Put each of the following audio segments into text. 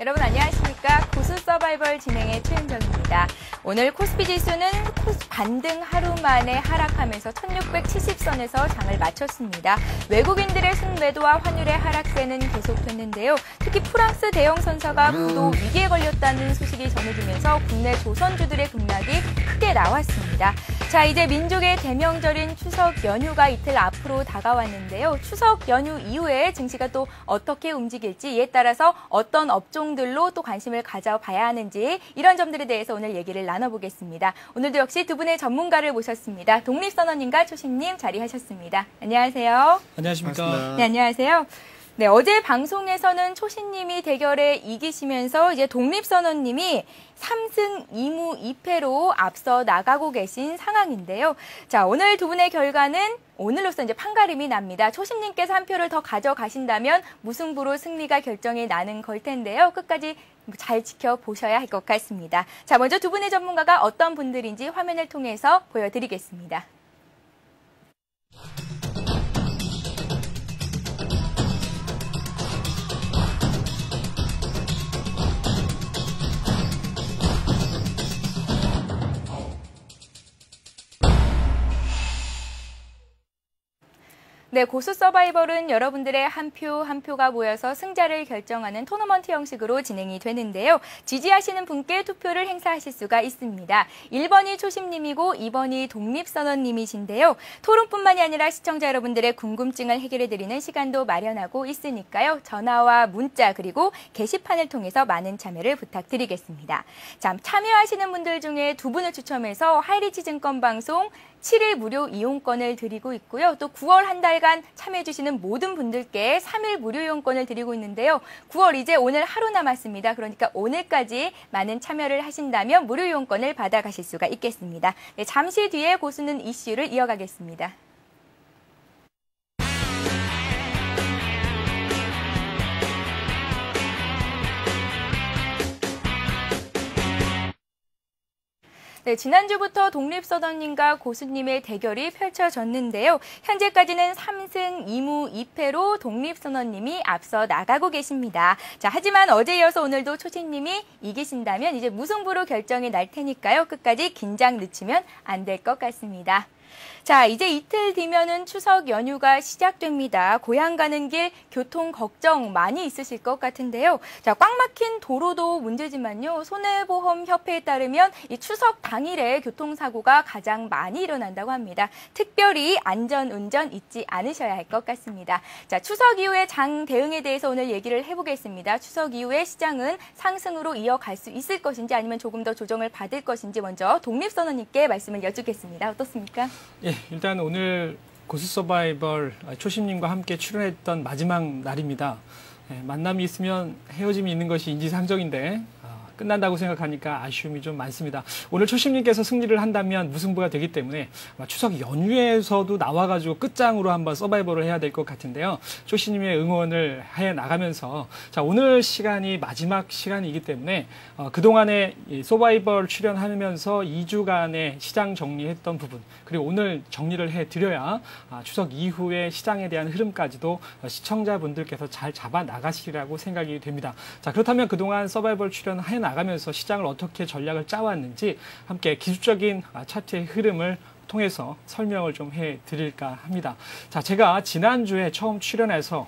여러분 안녕하십니까? 고수 서바이벌 진행의 최은정입니다. 오늘 코스피 지수는 반등 하루 만에 하락하면서 1670선에서 장을 마쳤습니다. 외국인들의 순매도와 환율의 하락세는 계속됐는데요. 특히 프랑스 대형 선사가 부도 위기에 걸렸다는 소식이 전해지면서 국내 조선주들의 급락이 크게 나왔습니다. 자, 이제 민족의 대명절인 추석 연휴가 이틀 앞으로 다가왔는데요. 추석 연휴 이후에 증시가 또 어떻게 움직일지, 이에 따라서 어떤 업종들로 또 관심을 가져봐야 하는지, 이런 점들에 대해서 오늘 얘기를 나눠보겠습니다. 오늘도 역시 두 분의 전문가를 모셨습니다. 독립선언님과 초심님 자리하셨습니다. 안녕하세요. 안녕하십니까. 반갑습니다. 네, 안녕하세요. 네, 어제 방송에서는 초신님이 대결에 이기시면서 이제 독립선언님이 3승 2무 2패로 앞서 나가고 계신 상황인데요. 자, 오늘 두 분의 결과는 오늘로서 이제 판가름이 납니다. 초심님께서 한 표를 더 가져가신다면 무승부로 승리가 결정이 나는 걸 텐데요. 끝까지 잘 지켜보셔야 할 것 같습니다. 자, 먼저 두 분의 전문가가 어떤 분들인지 화면을 통해서 보여드리겠습니다. 네, 고수 서바이벌은 여러분들의 한 표 한 표가 모여서 승자를 결정하는 토너먼트 형식으로 진행이 되는데요. 지지하시는 분께 투표를 행사하실 수가 있습니다. 1번이 초심님이고 2번이 독립선언님이신데요. 토론뿐만이 아니라 시청자 여러분들의 궁금증을 해결해드리는 시간도 마련하고 있으니까요. 전화와 문자 그리고 게시판을 통해서 많은 참여를 부탁드리겠습니다. 자, 참여하시는 분들 중에 두 분을 추첨해서 하이리치증권 방송 7일 무료 이용권을 드리고 있고요. 또 9월 한 달간 참여해주시는 모든 분들께 3일 무료 이용권을 드리고 있는데요. 9월 이제 오늘 하루 남았습니다. 그러니까 오늘까지 많은 참여를 하신다면 무료 이용권을 받아가실 수가 있겠습니다. 네, 잠시 뒤에 고수는 이슈를 이어가겠습니다. 네, 지난주부터 독립선언님과 고수님의 대결이 펼쳐졌는데요. 현재까지는 3승 2무 2패로 독립선언님이 앞서 나가고 계십니다. 자, 하지만 어제 이어서 오늘도 초신님이 이기신다면 이제 무승부로 결정이 날 테니까요. 끝까지 긴장 늦추면 안 될 것 같습니다. 자, 이제 이틀 뒤면은 추석 연휴가 시작됩니다. 고향 가는 길 교통 걱정 많이 있으실 것 같은데요. 자, 꽉 막힌 도로도 문제지만요. 손해보험협회에 따르면 이 추석 당일에 교통사고가 가장 많이 일어난다고 합니다. 특별히 안전운전 잊지 않으셔야 할 것 같습니다. 자, 추석 이후의 장 대응에 대해서 오늘 얘기를 해보겠습니다. 추석 이후에 시장은 상승으로 이어갈 수 있을 것인지 아니면 조금 더 조정을 받을 것인지 먼저 독립선언님께 말씀을 여쭙겠습니다. 어떻습니까? 예, 일단 오늘 고수 서바이벌 초심님과 함께 출연했던 마지막 날입니다. 예, 만남이 있으면 헤어짐이 있는 것이 인지상정인데 끝난다고 생각하니까 아쉬움이 좀 많습니다. 오늘 초심님께서 승리를 한다면 무승부가 되기 때문에 추석 연휴에서도 나와가지고 끝장으로 한번 서바이벌을 해야 될 것 같은데요. 초심님의 응원을 해 나가면서 자, 오늘 시간이 마지막 시간이기 때문에 그동안에 서바이벌 출연하면서 2주간의 시장 정리했던 부분 그리고 오늘 정리를 해드려야 추석 이후의 시장에 대한 흐름까지도 시청자분들께서 잘 잡아 나가시리라고 생각이 됩니다. 자, 그렇다면 그동안 서바이벌 출연해 나가면서 시장을 어떻게 전략을 짜왔는지 함께 기술적인 차트의 흐름을 통해서 설명을 좀 해드릴까 합니다. 자, 제가 지난주에 처음 출연해서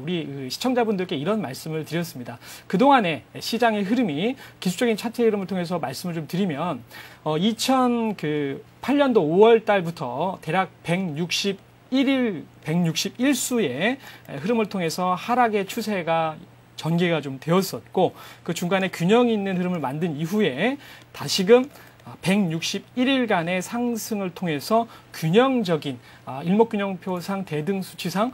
우리 시청자분들께 이런 말씀을 드렸습니다. 그동안의 시장의 흐름이 기술적인 차트의 흐름을 통해서 말씀을 좀 드리면 2008년도 5월 달부터 대략 161수의 흐름을 통해서 하락의 추세가 전개가 좀 되었었고 그 중간에 균형 있는 흐름을 만든 이후에 다시금 161일간의 상승을 통해서 균형적인 일목균형표상 대등 수치상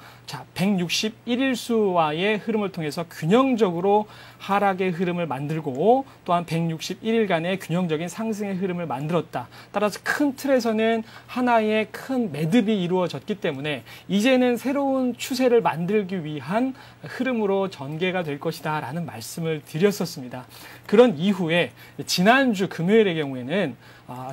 161일수와의 흐름을 통해서 균형적으로 하락의 흐름을 만들고 또한 161일간의 균형적인 상승의 흐름을 만들었다. 따라서 큰 틀에서는 하나의 큰 매듭이 이루어졌기 때문에 이제는 새로운 추세를 만들기 위한 흐름으로 전개가 될 것이다 라는 말씀을 드렸었습니다. 그런 이후에 지난주 금요일의 경우에는 시장은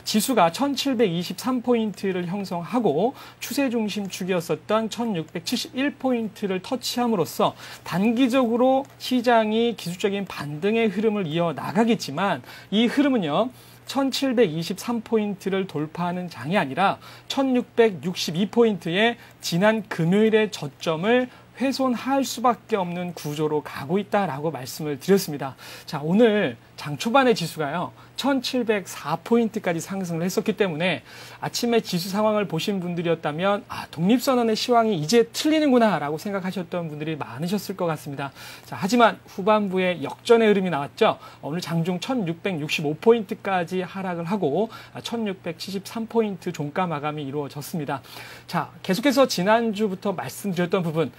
지수가 1723포인트를 형성하고 추세 중심 축이었었던 1671포인트를 터치함으로써 단기적으로 시장이 기술적인 반등의 흐름을 이어나가겠지만 이 흐름은요. 1723포인트를 돌파하는 장이 아니라 1662포인트의 지난 금요일의 저점을 훼손할 수밖에 없는 구조로 가고 있다라고 말씀을 드렸습니다. 자, 오늘 장 초반의 지수가요. 1704포인트까지 상승을 했었기 때문에 아침에 지수 상황을 보신 분들이었다면 독립선언의 시황이 이제 틀리는구나 라고 생각하셨던 분들이 많으셨을 것 같습니다. 자, 하지만 후반부에 역전의 흐름이 나왔죠. 오늘 장중 1665포인트까지 하락을 하고 1673포인트 종가 마감이 이루어졌습니다. 자, 계속해서 지난주부터 말씀드렸던 부분,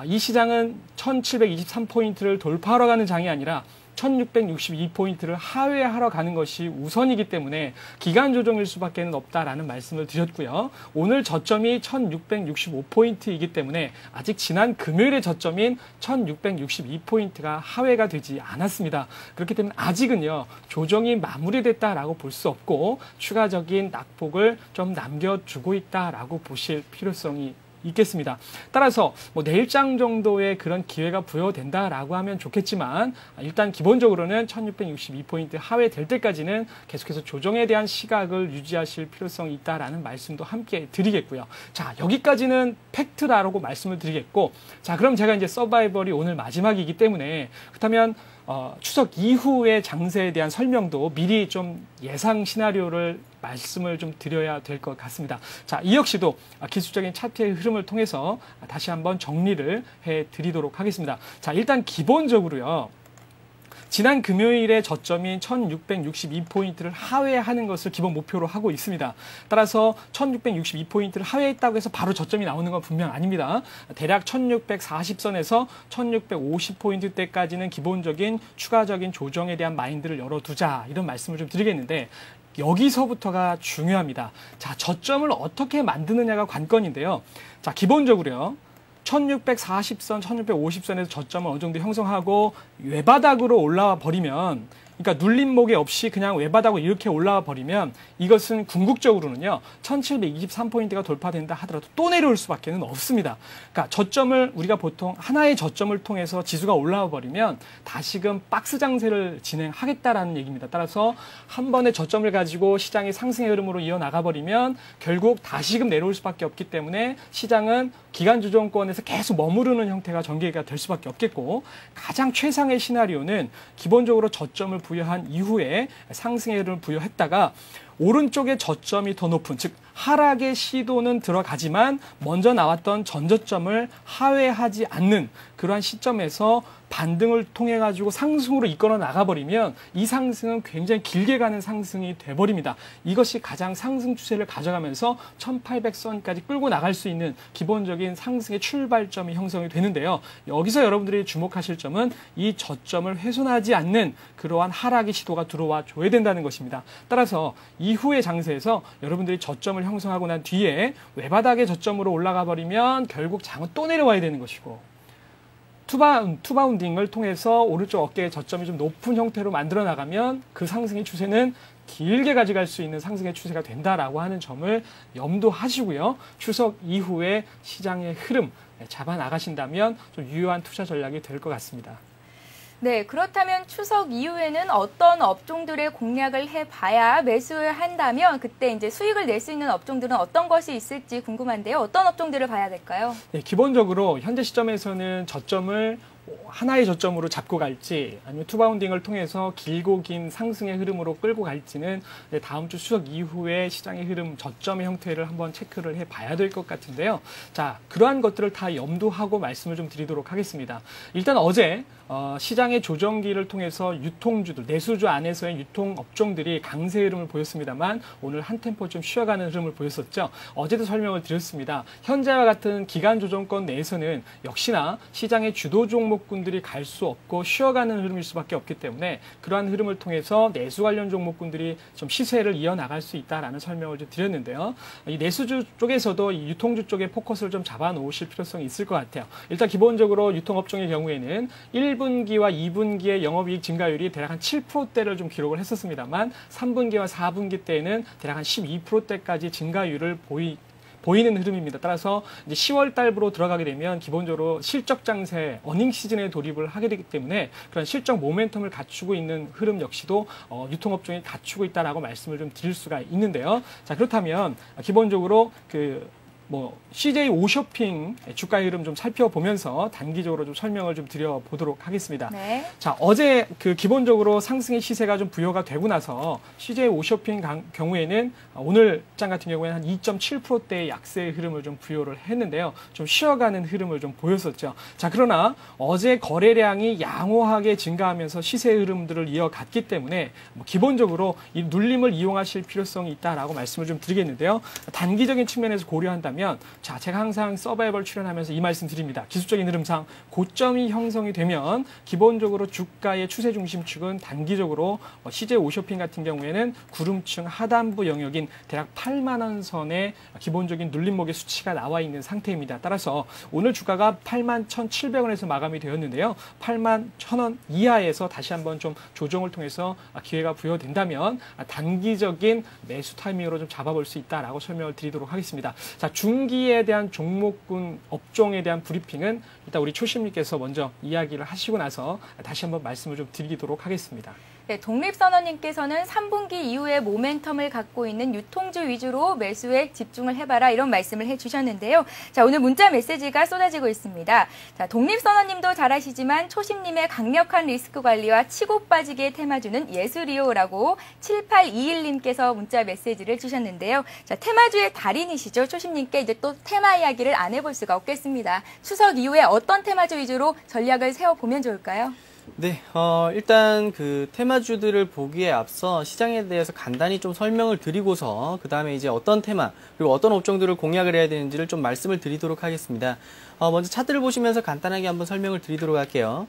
이 시장은 1723포인트를 돌파하러 가는 장이 아니라 1662포인트를 하회하러 가는 것이 우선이기 때문에 기간 조정일 수밖에 없다라는 말씀을 드렸고요. 오늘 저점이 1665포인트이기 때문에 아직 지난 금요일의 저점인 1662포인트가 하회가 되지 않았습니다. 그렇기 때문에 아직은요. 조정이 마무리됐다라고 볼 수 없고 추가적인 낙폭을 좀 남겨주고 있다라고 보실 필요성이 있겠습니다. 따라서 내일장 정도의 그런 기회가 부여된다라고 하면 좋겠지만 일단 기본적으로는 1662포인트 하회될 때까지는 계속해서 조정에 대한 시각을 유지하실 필요성이 있다라는 말씀도 함께 드리겠고요. 자, 여기까지는 팩트라고 말씀을 드리겠고, 자, 그럼 제가 이제 서바이벌이 오늘 마지막이기 때문에 그렇다면 추석 이후의 장세에 대한 설명도 미리 좀 예상 시나리오를 말씀을 좀 드려야 될 것 같습니다. 자, 이 역시도 기술적인 차트의 흐름을 통해서 다시 한번 정리를 해 드리도록 하겠습니다. 자, 일단 기본적으로요. 지난 금요일에 저점인 1662포인트를 하회하는 것을 기본 목표로 하고 있습니다. 따라서 1662포인트를 하회했다고 해서 바로 저점이 나오는 건 분명 아닙니다. 대략 1640선에서 1650포인트대까지는 기본적인 추가적인 조정에 대한 마인드를 열어두자, 이런 말씀을 좀 드리겠는데 여기서부터가 중요합니다. 자, 저점을 어떻게 만드느냐가 관건인데요. 자, 기본적으로요. 1640선, 1650선에서 저점을 어느 정도 형성하고 외바닥으로 올라와 버리면, 그러니까 눌림목이 없이 그냥 외바닥으로 이렇게 올라와 버리면 이것은 궁극적으로는요. 1723포인트가 돌파된다 하더라도 또 내려올 수밖에 없습니다. 그러니까 저점을 우리가 보통 하나의 저점을 통해서 지수가 올라와 버리면 다시금 박스 장세를 진행하겠다라는 얘기입니다. 따라서 한 번의 저점을 가지고 시장이 상승의 흐름으로 이어나가 버리면 결국 다시금 내려올 수밖에 없기 때문에 시장은 기간 조정권에서 계속 머무르는 형태가 전개가 될 수밖에 없겠고, 가장 최상의 시나리오는 기본적으로 저점을 부여한 이후에 상승의 흐름을 부여했다가 오른쪽에 저점이 더 높은, 즉 하락의 시도는 들어가지만 먼저 나왔던 전저점을 하회하지 않는 그러한 시점에서 반등을 통해 가지고 상승으로 이끌어 나가버리면 이 상승은 굉장히 길게 가는 상승이 돼버립니다. 이것이 가장 상승 추세를 가져가면서 1800선까지 끌고 나갈 수 있는 기본적인 상승의 출발점이 형성이 되는데요. 여기서 여러분들이 주목하실 점은 이 저점을 훼손하지 않는 그러한 하락의 시도가 들어와 줘야 된다는 것입니다. 따라서 이후의 장세에서 여러분들이 저점을 형성하고 난 뒤에 외바닥의 저점으로 올라가 버리면 결국 장은 또 내려와야 되는 것이고, 투바운딩을 통해서 오른쪽 어깨의 저점이 좀 높은 형태로 만들어 나가면 그 상승의 추세는 길게 가져갈 수 있는 상승의 추세가 된다라고 하는 점을 염두하시고요. 추석 이후에 시장의 흐름 잡아 나가신다면 좀 유효한 투자 전략이 될 것 같습니다. 네, 그렇다면 추석 이후에는 어떤 업종들의 공략을 해봐야 매수를 한다면 그때 이제 수익을 낼 수 있는 업종들은 어떤 것이 있을지 궁금한데요. 어떤 업종들을 봐야 될까요? 네, 기본적으로 현재 시점에서는 저점을 하나의 저점으로 잡고 갈지 아니면 투바운딩을 통해서 길고 긴 상승의 흐름으로 끌고 갈지는 다음 주 추석 이후에 시장의 흐름 저점의 형태를 한번 체크를 해봐야 될 것 같은데요. 자, 그러한 것들을 다 염두하고 말씀을 좀 드리도록 하겠습니다. 일단 어제 시장의 조정기를 통해서 유통주들, 내수주 안에서의 유통업종들이 강세 흐름을 보였습니다만 오늘 한 템포 좀 쉬어가는 흐름을 보였었죠. 어제도 설명을 드렸습니다. 현재와 같은 기간 조정권 내에서는 역시나 시장의 주도 종목 종목군들이 갈 수 없고 쉬어가는 흐름일 수밖에 없기 때문에 그러한 흐름을 통해서 내수 관련 종목군들이 좀 시세를 이어나갈 수 있다라는 설명을 좀 드렸는데요. 이 내수주 쪽에서도 이 유통주 쪽에 포커스를 좀 잡아 놓으실 필요성이 있을 것 같아요. 일단 기본적으로 유통업종의 경우에는 1분기와 2분기의 영업이익 증가율이 대략 한 7%대를 좀 기록을 했었습니다만 3분기와 4분기 때에는 대략 한 12%대까지 증가율을 보이는 흐름입니다. 따라서 이제 10월 달부로 들어가게 되면 기본적으로 실적 장세, 어닝 시즌에 돌입을 하게 되기 때문에 그런 실적 모멘텀을 갖추고 있는 흐름 역시도 유통업종이 갖추고 있다라고 말씀을 좀 드릴 수가 있는데요. 자, 그렇다면 기본적으로 CJ 오쇼핑 주가 흐름 좀 살펴보면서 단기적으로 좀 설명을 좀 드려보도록 하겠습니다. 네. 자, 어제 기본적으로 상승의 시세가 좀 부여가 되고 나서 CJ 오쇼핑 경우에는 오늘 장 같은 경우에는 한 2.7%대의 약세의 흐름을 좀 부여를 했는데요. 좀 쉬어가는 흐름을 좀 보였었죠. 자, 그러나 어제 거래량이 양호하게 증가하면서 시세 흐름들을 이어갔기 때문에 기본적으로 이 눌림을 이용하실 필요성이 있다라고 말씀을 좀 드리겠는데요. 단기적인 측면에서 고려한다면 자, 제가 항상 서바이벌 출연하면서 이 말씀 드립니다. 기술적인 흐름상 고점이 형성이 되면 기본적으로 주가의 추세 중심축은 단기적으로 CJ 오쇼핑 같은 경우에는 구름층 하단부 영역인 대략 8만 원 선의 기본적인 눌림목의 수치가 나와 있는 상태입니다. 따라서 오늘 주가가 8만 1,700원에서 마감이 되었는데요. 8만 1,000원 이하에서 다시 한번 좀 조정을 통해서 기회가 부여된다면 단기적인 매수 타이밍으로 좀 잡아볼 수 있다라고 설명을 드리도록 하겠습니다. 자, 중기에 대한 종목군 업종에 대한 브리핑은 일단 우리 초심님께서 먼저 이야기를 하시고 나서 다시 한번 말씀을 좀 드리도록 하겠습니다. 네, 독립선언님께서는 3분기 이후에 모멘텀을 갖고 있는 유통주 위주로 매수에 집중을 해봐라 이런 말씀을 해주셨는데요. 자, 오늘 문자 메시지가 쏟아지고 있습니다. 자, 독립선언님도 잘 아시지만 초심님의 강력한 리스크 관리와 치고 빠지기의 테마주는 예술이요라고 7821님께서 문자 메시지를 주셨는데요. 자, 테마주의 달인이시죠. 초심님께 이제 또 테마 이야기를 안 해볼 수가 없겠습니다. 추석 이후에 어떤 테마주 위주로 전략을 세워보면 좋을까요? 네, 일단 그 테마주들을 보기에 앞서 시장에 대해서 간단히 좀 설명을 드리고서 그 다음에 이제 어떤 테마 그리고 어떤 업종들을 공략을 해야 되는지를 좀 말씀을 드리도록 하겠습니다. 먼저 차트를 보시면서 간단하게 한번 설명을 드리도록 할게요.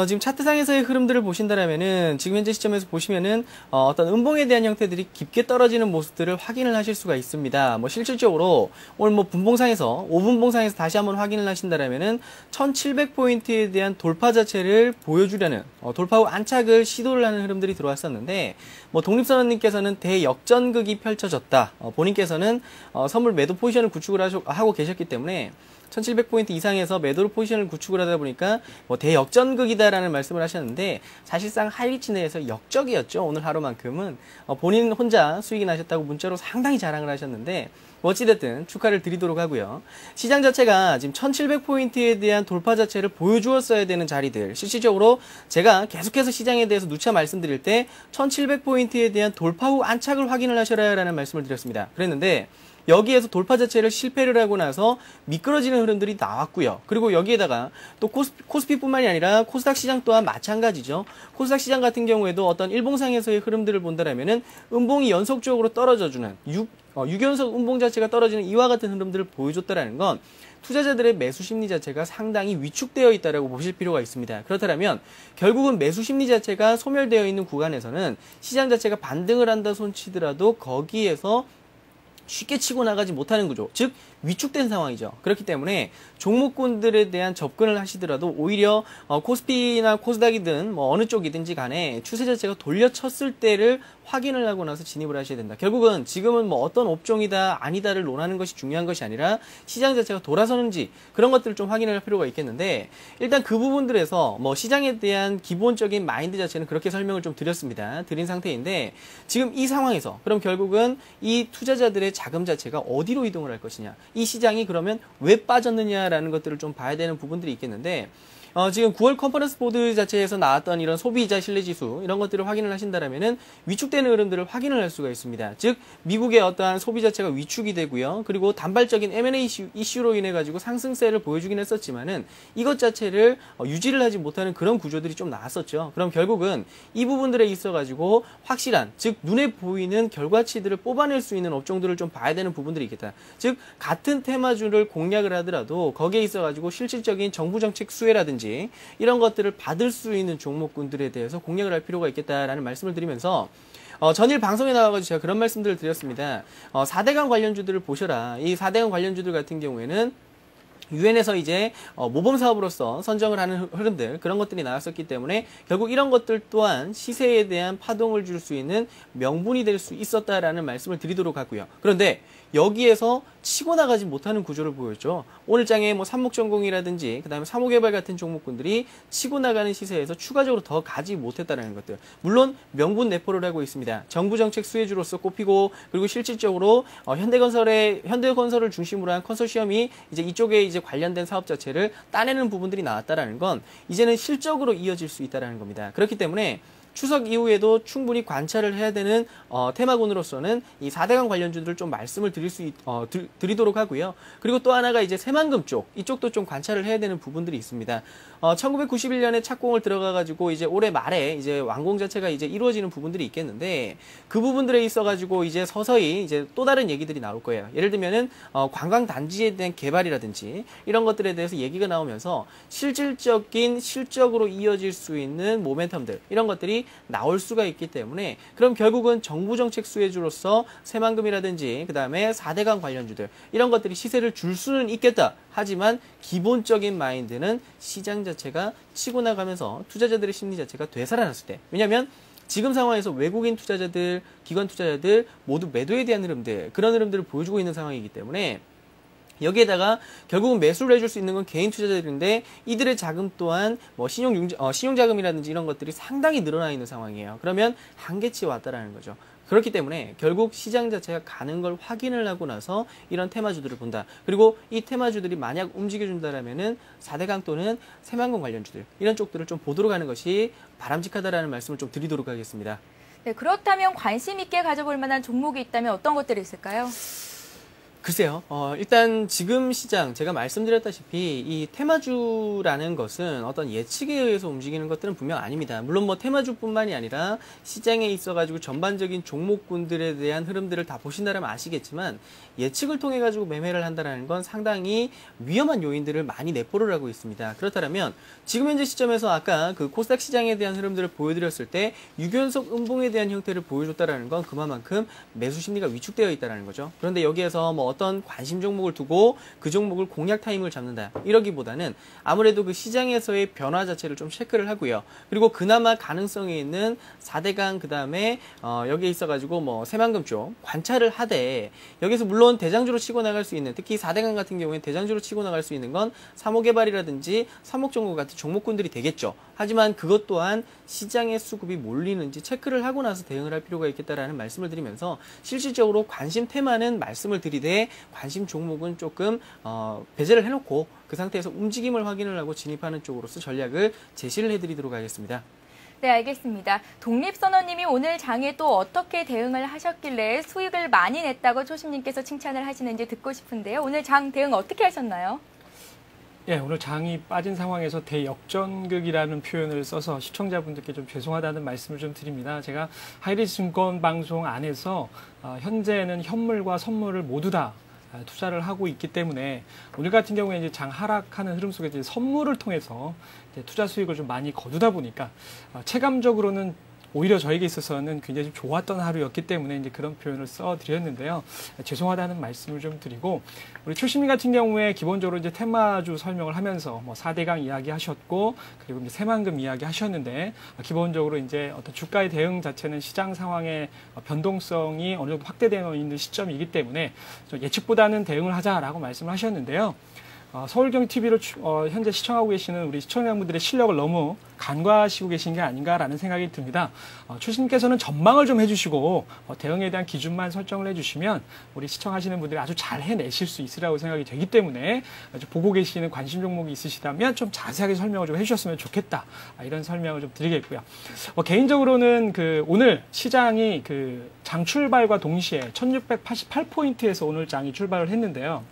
지금 차트상에서의 흐름들을 보신다면은 지금 현재 시점에서 보시면은 어떤 음봉에 대한 형태들이 깊게 떨어지는 모습들을 확인을 하실 수가 있습니다. 실질적으로 오늘 분봉상에서 5분봉상에서 다시 한번 확인을 하신다면은 1700포인트에 대한 돌파 자체를 보여주려는 돌파 후 안착을 시도를 하는 흐름들이 들어왔었는데 독립선언님께서는 대역전극이 펼쳐졌다. 본인께서는 선물 매도 포지션을 구축을 하고 계셨기 때문에 1700포인트 이상에서 매도로 포지션을 구축을 하다 보니까 대역전극이다라는 말씀을 하셨는데 사실상 하이리치 내에서 역적이었죠. 오늘 하루만큼은 본인 혼자 수익이 나셨다고 문자로 상당히 자랑을 하셨는데 어찌됐든 축하를 드리도록 하고요. 시장 자체가 지금 1700포인트에 대한 돌파 자체를 보여주었어야 되는 자리들 실질적으로 제가 계속해서 시장에 대해서 누차 말씀드릴 때 1700포인트에 대한 돌파 후 안착을 확인을 하셔라 라는 말씀을 드렸습니다. 그랬는데 여기에서 돌파 자체를 실패를 하고 나서 미끄러지는 흐름들이 나왔고요. 그리고 여기에다가 또 코스피뿐만이 아니라 코스닥 시장 또한 마찬가지죠. 코스닥 시장 같은 경우에도 어떤 일봉상에서의 흐름들을 본다면은 음봉이 연속적으로 떨어져주는 6연속 음봉 자체가 떨어지는 이와 같은 흐름들을 보여줬다라는 건 투자자들의 매수 심리 자체가 상당히 위축되어 있다고 보실 필요가 있습니다. 그렇다면 결국은 매수 심리 자체가 소멸되어 있는 구간에서는 시장 자체가 반등을 한다 손치더라도 거기에서 쉽게 치고 나가지 못하는 구조, 즉 위축된 상황이죠. 그렇기 때문에 종목군들에 대한 접근을 하시더라도 오히려 코스피나 코스닥이든 어느 쪽이든지 간에 추세 자체가 돌려쳤을 때를 확인을 하고 나서 진입을 하셔야 된다. 결국은 지금은 어떤 업종이다 아니다를 논하는 것이 중요한 것이 아니라 시장 자체가 돌아서는지 그런 것들을 좀 확인을 할 필요가 있겠는데 일단 그 부분들에서 시장에 대한 기본적인 마인드 자체는 그렇게 설명을 좀 드린 상태인데 지금 이 상황에서 그럼 결국은 이 투자자들의 자금 자체가 어디로 이동을 할 것이냐, 이 시장이 그러면 왜 빠졌느냐라는 것들을 좀 봐야 되는 부분들이 있겠는데 지금 9월 컨퍼런스 보드 자체에서 나왔던 이런 소비자 신뢰지수 이런 것들을 확인을 하신다면은 위축되는 흐름들을 확인을 할 수가 있습니다. 즉 미국의 어떠한 소비 자체가 위축이 되고요. 그리고 단발적인 M&A 이슈로 인해 가지고 상승세를 보여주긴 했었지만은 이것 자체를 유지를 하지 못하는 그런 구조들이 좀 나왔었죠. 그럼 결국은 이 부분들에 있어 가지고 확실한 즉 눈에 보이는 결과치들을 뽑아낼 수 있는 업종들을 좀 봐야 되는 부분들이 있겠다. 즉 같은 테마주를 공략을 하더라도 거기에 있어 가지고 실질적인 정부 정책 수혜라든지 수익이라든지 이런 것들을 받을 수 있는 종목군들에 대해서 공략을 할 필요가 있겠다라는 말씀을 드리면서 전일 방송에 나와가지고 제가 그런 말씀들을 드렸습니다. 4대강 관련주들을 보셔라. 이 4대강 관련주들 같은 경우에는 유엔에서 이제 모범 사업으로서 선정을 하는 흐름들 그런 것들이 나왔었기 때문에 결국 이런 것들 또한 시세에 대한 파동을 줄 수 있는 명분이 될 수 있었다라는 말씀을 드리도록 하고요. 그런데 여기에서 치고 나가지 못하는 구조를 보였죠. 오늘 장에 뭐 삼목전공이라든지 그다음에 삼호개발 같은 종목군들이 치고 나가는 시세에서 추가적으로 더 가지 못했다는 것들. 물론 명분 내포를 하고 있습니다. 정부 정책 수혜주로서 꼽히고 그리고 실질적으로 현대건설을 중심으로 한 컨소시엄이 이제 이쪽에 이제 관련된 사업 자체를 따내는 부분들이 나왔다라는 건 이제는 실적으로 이어질 수 있다라는 겁니다. 그렇기 때문에 추석 이후에도 충분히 관찰을 해야 되는 테마군으로서는 이 4대강 관련주들을 좀 말씀을 드리도록 하고요. 그리고 또 하나가 이제 새만금 쪽, 이쪽도 좀 관찰을 해야 되는 부분들이 있습니다. 1991년에 착공을 들어가가지고 이제 올해 말에 이제 완공 자체가 이제 이루어지는 부분들이 있겠는데 그 부분들에 있어가지고 이제 서서히 이제 또 다른 얘기들이 나올 거예요. 예를 들면은 관광 단지에 대한 개발이라든지 이런 것들에 대해서 얘기가 나오면서 실질적인 실적으로 이어질 수 있는 모멘텀들 이런 것들이 나올 수가 있기 때문에 그럼 결국은 정부 정책 수혜주로서 새만금이라든지 그 다음에 4대강 관련주들 이런 것들이 시세를 줄 수는 있겠다. 하지만 기본적인 마인드는 시장 자체가 치고 나가면서 투자자들의 심리 자체가 되살아났을 때 왜냐하면 지금 상황에서 외국인 투자자들, 기관 투자자들 모두 매도에 대한 흐름들 그런 흐름들을 보여주고 있는 상황이기 때문에 여기에다가 결국은 매수를 해줄 수 있는 건 개인 투자자들인데 이들의 자금 또한 뭐 신용자금이라든지 이런 것들이 상당히 늘어나 있는 상황이에요. 그러면 한계치에 왔다라는 거죠. 그렇기 때문에 결국 시장 자체가 가는 걸 확인을 하고 나서 이런 테마주들을 본다. 그리고 이 테마주들이 만약 움직여준다라면은 4대강 또는 새만금 관련주들 이런 쪽들을 좀 보도록 하는 것이 바람직하다라는 말씀을 좀 드리도록 하겠습니다. 네, 그렇다면 관심 있게 가져볼 만한 종목이 있다면 어떤 것들이 있을까요? 글쎄요. 일단 지금 시장 제가 말씀드렸다시피 이 테마주라는 것은 어떤 예측에 의해서 움직이는 것들은 분명 아닙니다. 물론 뭐 테마주뿐만이 아니라 시장에 있어가지고 전반적인 종목군들에 대한 흐름들을 다 보신다면 아시겠지만 예측을 통해 가지고 매매를 한다는 건 상당히 위험한 요인들을 많이 내포를 하고 있습니다. 그렇다면 지금 현재 시점에서 아까 그 코스닥 시장에 대한 흐름들을 보여드렸을 때 유견석 음봉에 대한 형태를 보여줬다라는 건 그만큼 매수 심리가 위축되어 있다는 거죠. 그런데 여기에서 뭐 어떤 관심 종목을 두고 그 종목을 공략 타임을 잡는다 이러기보다는 아무래도 그 시장에서의 변화 자체를 좀 체크를 하고요. 그리고 그나마 가능성이 있는 4대강 그 다음에 여기에 있어가지고 뭐 새만금 쪽 관찰을 하되 여기서 물론 대장주로 치고 나갈 수 있는 특히 4대강 같은 경우에는 대장주로 치고 나갈 수 있는 건 삼호개발이라든지 삼목전공 같은 종목군들이 되겠죠. 하지만 그것 또한 시장의 수급이 몰리는지 체크를 하고 나서 대응을 할 필요가 있겠다라는 말씀을 드리면서 실질적으로 관심 테마는 말씀을 드리되 관심 종목은 조금 배제를 해놓고 그 상태에서 움직임을 확인을 하고 진입하는 쪽으로서 전략을 제시를 해드리도록 하겠습니다. 네, 알겠습니다. 독립선언님이 오늘 장에 또 어떻게 대응을 하셨길래 수익을 많이 냈다고 초심님께서 칭찬을 하시는지 듣고 싶은데요. 오늘 장 대응 어떻게 하셨나요? 예, 오늘 장이 빠진 상황에서 대역전극이라는 표현을 써서 시청자분들께 좀 죄송하다는 말씀을 좀 드립니다. 제가 하이리스 증권 방송 안에서 현재는 현물과 선물을 모두 다 투자를 하고 있기 때문에 오늘 같은 경우에 이제 장 하락하는 흐름 속에서 이제 선물을 통해서 이제 투자 수익을 좀 많이 거두다 보니까 체감적으로는 오히려 저에게 있어서는 굉장히 좀 좋았던 하루였기 때문에 이제 그런 표현을 써드렸는데요. 죄송하다는 말씀을 좀 드리고 우리 초심님 같은 경우에 기본적으로 이제 테마주 설명을 하면서 뭐 4대강 이야기 하셨고 그리고 이제 새만금 이야기 하셨는데 기본적으로 이제 어떤 주가의 대응 자체는 시장 상황의 변동성이 어느 정도 확대되어 있는 시점이기 때문에 좀 예측보다는 대응을 하자라고 말씀을 하셨는데요. 서울경TV를 현재 시청하고 계시는 우리 시청자분들의 실력을 너무 간과하시고 계신 게 아닌가라는 생각이 듭니다. 출신께서는 전망을 좀 해주시고 대응에 대한 기준만 설정을 해주시면 우리 시청하시는 분들이 아주 잘 해내실 수 있으라고 생각이 되기 때문에 보고 계시는 관심 종목이 있으시다면 좀 자세하게 설명을 좀 해주셨으면 좋겠다. 이런 설명을 좀 드리겠고요. 개인적으로는 오늘 시장이 장 출발과 동시에 1688포인트에서 오늘 장이 출발을 했는데요.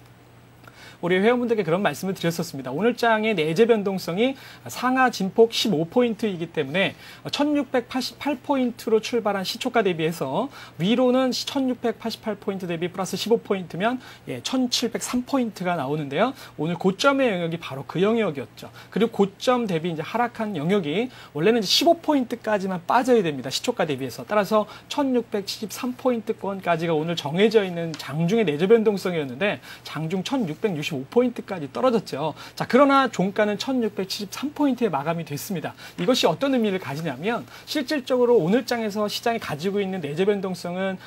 우리 회원분들께 그런 말씀을 드렸었습니다. 오늘 장의 내재 변동성이 상하 진폭 15포인트이기 때문에 1688포인트로 출발한 시초가 대비해서 위로는 1688포인트 대비 플러스 15포인트면 1703포인트가 나오는데요. 오늘 고점의 영역이 바로 그 영역이었죠. 그리고 고점 대비 이제 하락한 영역이 원래는 이제 15포인트까지만 빠져야 됩니다. 시초가 대비해서. 따라서 1673포인트권까지가 오늘 정해져 있는 장중의 내재 변동성이었는데 장중 1665포인트까지 떨어졌죠. 자, 그러나 종가는 1673포인트에 마감이 됐습니다. 이것이 어떤 의미를 가지냐면 실질적으로 오늘 장에서 시장이 가지고 있는 내재 변동성은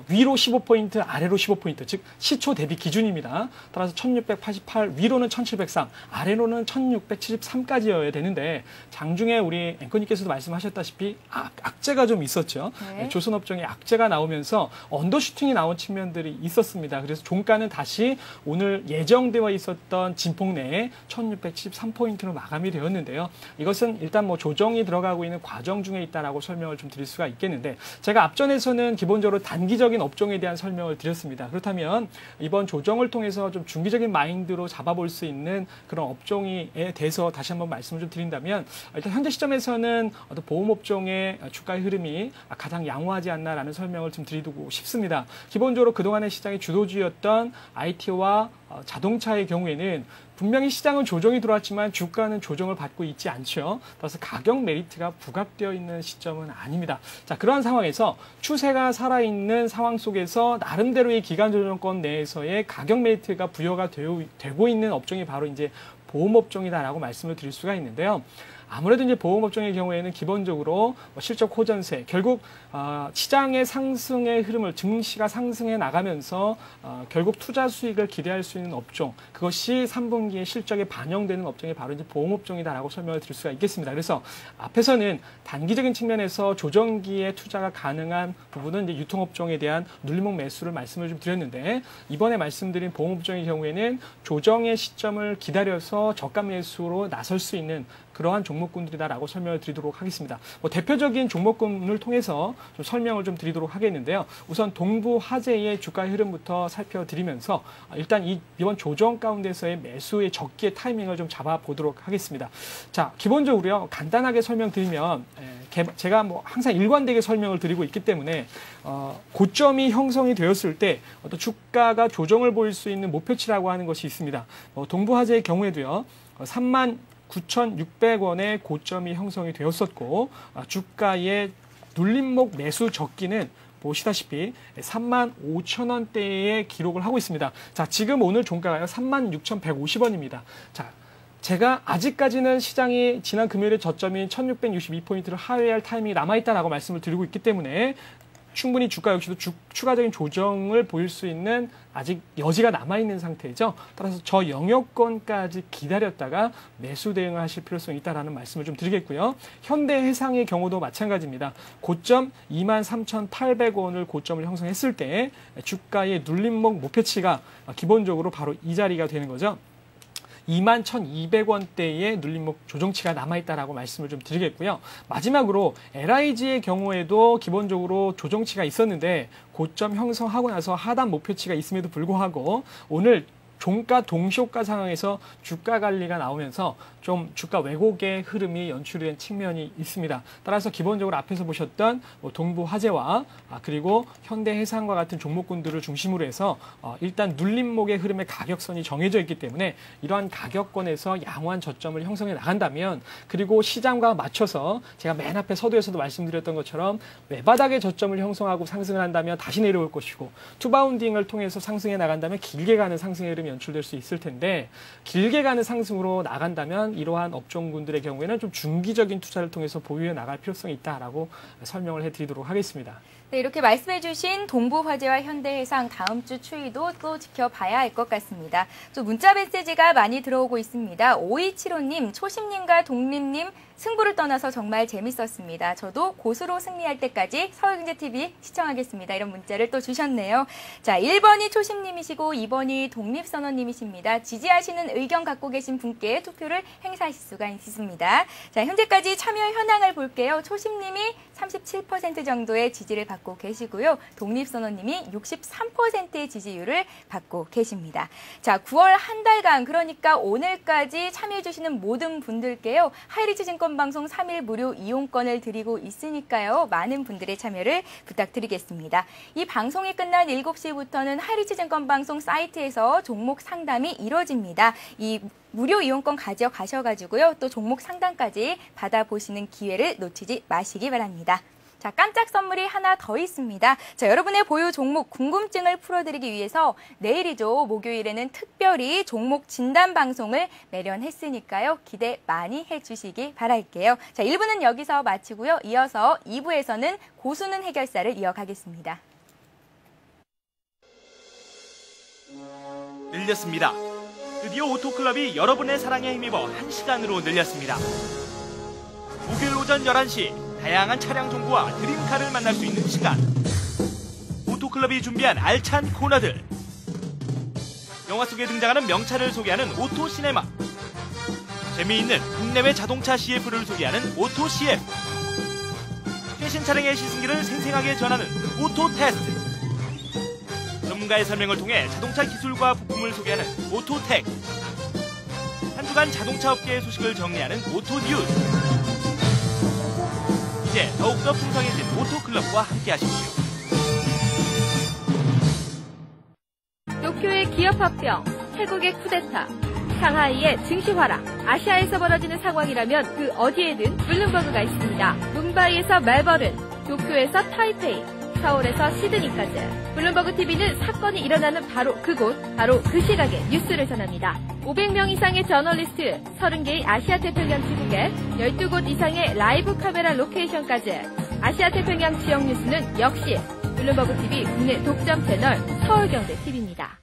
위로 15포인트, 아래로 15포인트, 즉 시초 대비 기준입니다. 따라서 1688, 위로는 1703, 아래로는 1673까지여야 되는데 장중에 우리 앵커님께서도 말씀하셨다시피 악재가 좀 있었죠. 네. 조선업종에 악재가 나오면서 언더슈팅이 나온 측면들이 있었습니다. 그래서 종가는 다시 오늘 예정되어 있었던 진폭 내에 1673포인트로 마감이 되었는데요. 이것은 일단 뭐 조정이 들어가고 있는 과정 중에 있다라고 설명을 좀 드릴 수가 있겠는데 제가 앞전에서는 기본적으로 단기적인 업종에 대한 설명을 드렸습니다. 그렇다면 이번 조정을 통해서 좀 중기적인 마인드로 잡아볼 수 있는 그런 업종에 대해서 다시 한번 말씀을 좀 드린다면 일단 현재 시점에서는 어떤 보험업종의 주가의 흐름이 가장 양호하지 않나라는 설명을 좀 드리고 싶습니다. 기본적으로 그동안의 시장의 주도주였던 IT와 자동차의 경우에는 분명히 시장은 조정이 들어왔지만 주가는 조정을 받고 있지 않죠. 따라서 가격 메리트가 부각되어 있는 시점은 아닙니다. 자, 그러한 상황에서 추세가 살아있는 상황 속에서 나름대로의 기간 조정권 내에서의 가격 메리트가 부여가 되고 있는 업종이 바로 이제 보험업종이다라고 말씀을 드릴 수가 있는데요. 아무래도 이제 보험업종의 경우에는 기본적으로 실적 호전세, 결국 시장의 상승의 흐름을 증시가 상승해 나가면서 결국 투자 수익을 기대할 수 있는 업종, 그것이 3분기에 실적에 반영되는 업종이 바로 이제 보험업종이다라고 설명을 드릴 수가 있겠습니다. 그래서 앞에서는 단기적인 측면에서 조정기에 투자가 가능한 부분은 이제 유통업종에 대한 눌림목 매수를 말씀을 좀 드렸는데 이번에 말씀드린 보험업종의 경우에는 조정의 시점을 기다려서 저가 매수로 나설 수 있는 그러한 종목군들이다라고 설명을 드리도록 하겠습니다. 대표적인 종목군을 통해서 좀 설명을 좀 드리도록 하겠는데요. 우선 동부 화재의 주가 흐름부터 살펴드리면서 일단 이번 조정 가운데서의 매수의 적기의 타이밍을 좀 잡아보도록 하겠습니다. 자, 기본적으로요. 간단하게 설명드리면 제가 뭐 항상 일관되게 설명을 드리고 있기 때문에 고점이 형성이 되었을 때 어떤 주가가 조정을 보일 수 있는 목표치라고 하는 것이 있습니다. 동부 화재의 경우에도요. 39,600원의 고점이 형성이 되었었고 주가의 눌림목 매수 적기는 보시다시피 35,000원대의 기록을 하고 있습니다. 자, 지금 오늘 종가가요 36,150원입니다. 자, 제가 아직까지는 시장이 지난 금요일의 저점인 1662포인트를 하회할 타이밍이 남아있다라고 말씀을 드리고 있기 때문에 충분히 주가 역시도 추가적인 조정을 보일 수 있는 아직 여지가 남아있는 상태죠. 따라서 저 영역권까지 기다렸다가 매수 대응을 하실 필요성이 있다는 말씀을 좀 드리겠고요. 현대해상의 경우도 마찬가지입니다. 고점 23,800원을 고점을 형성했을 때 주가의 눌림목 목표치가 기본적으로 바로 이 자리가 되는 거죠. 21,200원대의 눌림목 조정치가 남아있다라고 말씀을 좀 드리겠고요. 마지막으로 LIG의 경우에도 기본적으로 조정치가 있었는데 고점 형성하고 나서 하단 목표치가 있음에도 불구하고 오늘 종가 동시효과 상황에서 주가 관리가 나오면서 좀 주가 왜곡의 흐름이 연출된 측면이 있습니다. 따라서 기본적으로 앞에서 보셨던 동부 화재와 그리고 현대해상과 같은 종목군들을 중심으로 해서 일단 눌림목의 흐름의 가격선이 정해져 있기 때문에 이러한 가격권에서 양호한 저점을 형성해 나간다면 그리고 시장과 맞춰서 제가 맨 앞에 서두에서도 말씀드렸던 것처럼 외바닥의 저점을 형성하고 상승을 한다면 다시 내려올 것이고 투바운딩을 통해서 상승해 나간다면 길게 가는 상승의 흐름이 연출될 수 있을 텐데 길게 가는 상승으로 나간다면 이러한 업종군들의 경우에는 좀 중기적인 투자를 통해서 보유해 나갈 필요성이 있다라고 설명을 해드리도록 하겠습니다. 네, 이렇게 말씀해주신 동부화재와 현대해상 다음 주 추이도 또 지켜봐야 할 것 같습니다. 또 문자 메시지가 많이 들어오고 있습니다. 5275님, 초심님과 독립님 승부를 떠나서 정말 재밌었습니다. 저도 고수로 승리할 때까지 서울경제TV 시청하겠습니다. 이런 문자를 또 주셨네요. 자, 1번이 초심님이시고 2번이 독립선언님이십니다. 지지하시는 의견 갖고 계신 분께 투표를 행사하실 수가 있습니다. 자, 현재까지 참여 현황을 볼게요. 초심님이 37% 정도의 지지를 받고 받고 계시고요. 독립선언님이 63%의 지지율을 받고 계십니다. 자, 9월 한 달간 그러니까 오늘까지 참여해주시는 모든 분들께요. 하이리치 증권방송 3일 무료 이용권을 드리고 있으니까요. 많은 분들의 참여를 부탁드리겠습니다. 이 방송이 끝난 7시부터는 하이리치 증권방송 사이트에서 종목 상담이 이루어집니다. 이 무료 이용권 가져가셔가지고요. 또 종목 상담까지 받아보시는 기회를 놓치지 마시기 바랍니다. 자, 깜짝 선물이 하나 더 있습니다. 자, 여러분의 보유 종목 궁금증을 풀어드리기 위해서 내일이죠. 목요일에는 특별히 종목 진단 방송을 마련했으니까요. 기대 많이 해주시기 바랄게요. 자, 1부는 여기서 마치고요. 이어서 2부에서는 고수는 해결사를 이어가겠습니다. 늘렸습니다. 드디어 오토클럽이 여러분의 사랑에 힘입어 1시간으로 늘렸습니다. 목요일 오전 11시 다양한 차량 정보와 드림카를 만날 수 있는 시간. 오토클럽이 준비한 알찬 코너들. 영화 속에 등장하는 명차를 소개하는 오토시네마. 재미있는 국내외 자동차 CF를 소개하는 오토CF. 최신 차량의 시승기를 생생하게 전하는 오토테스트. 전문가의 설명을 통해 자동차 기술과 부품을 소개하는 오토텍. 한 주간 자동차 업계의 소식을 정리하는 오토뉴스. 이제 더욱더 풍성해진 오토클럽과 함께 하십시오. 도쿄의 기업합병, 태국의 쿠데타, 상하이의 증시 하락, 아시아에서 벌어지는 상황이라면 그 어디에든 블룸버그가 있습니다. 뭄바이에서 멜버른, 도쿄에서 타이페이, 서울에서 시드니까지. 블룸버그 TV는 사건이 일어나는 바로 그곳, 바로 그 시각에 뉴스를 전합니다. 500명 이상의 저널리스트, 30개의 아시아태평양 지국에 12곳 이상의 라이브 카메라 로케이션까지. 아시아태평양 지역 뉴스는 역시 블룸버그 TV 국내 독점 채널 서울경제TV입니다.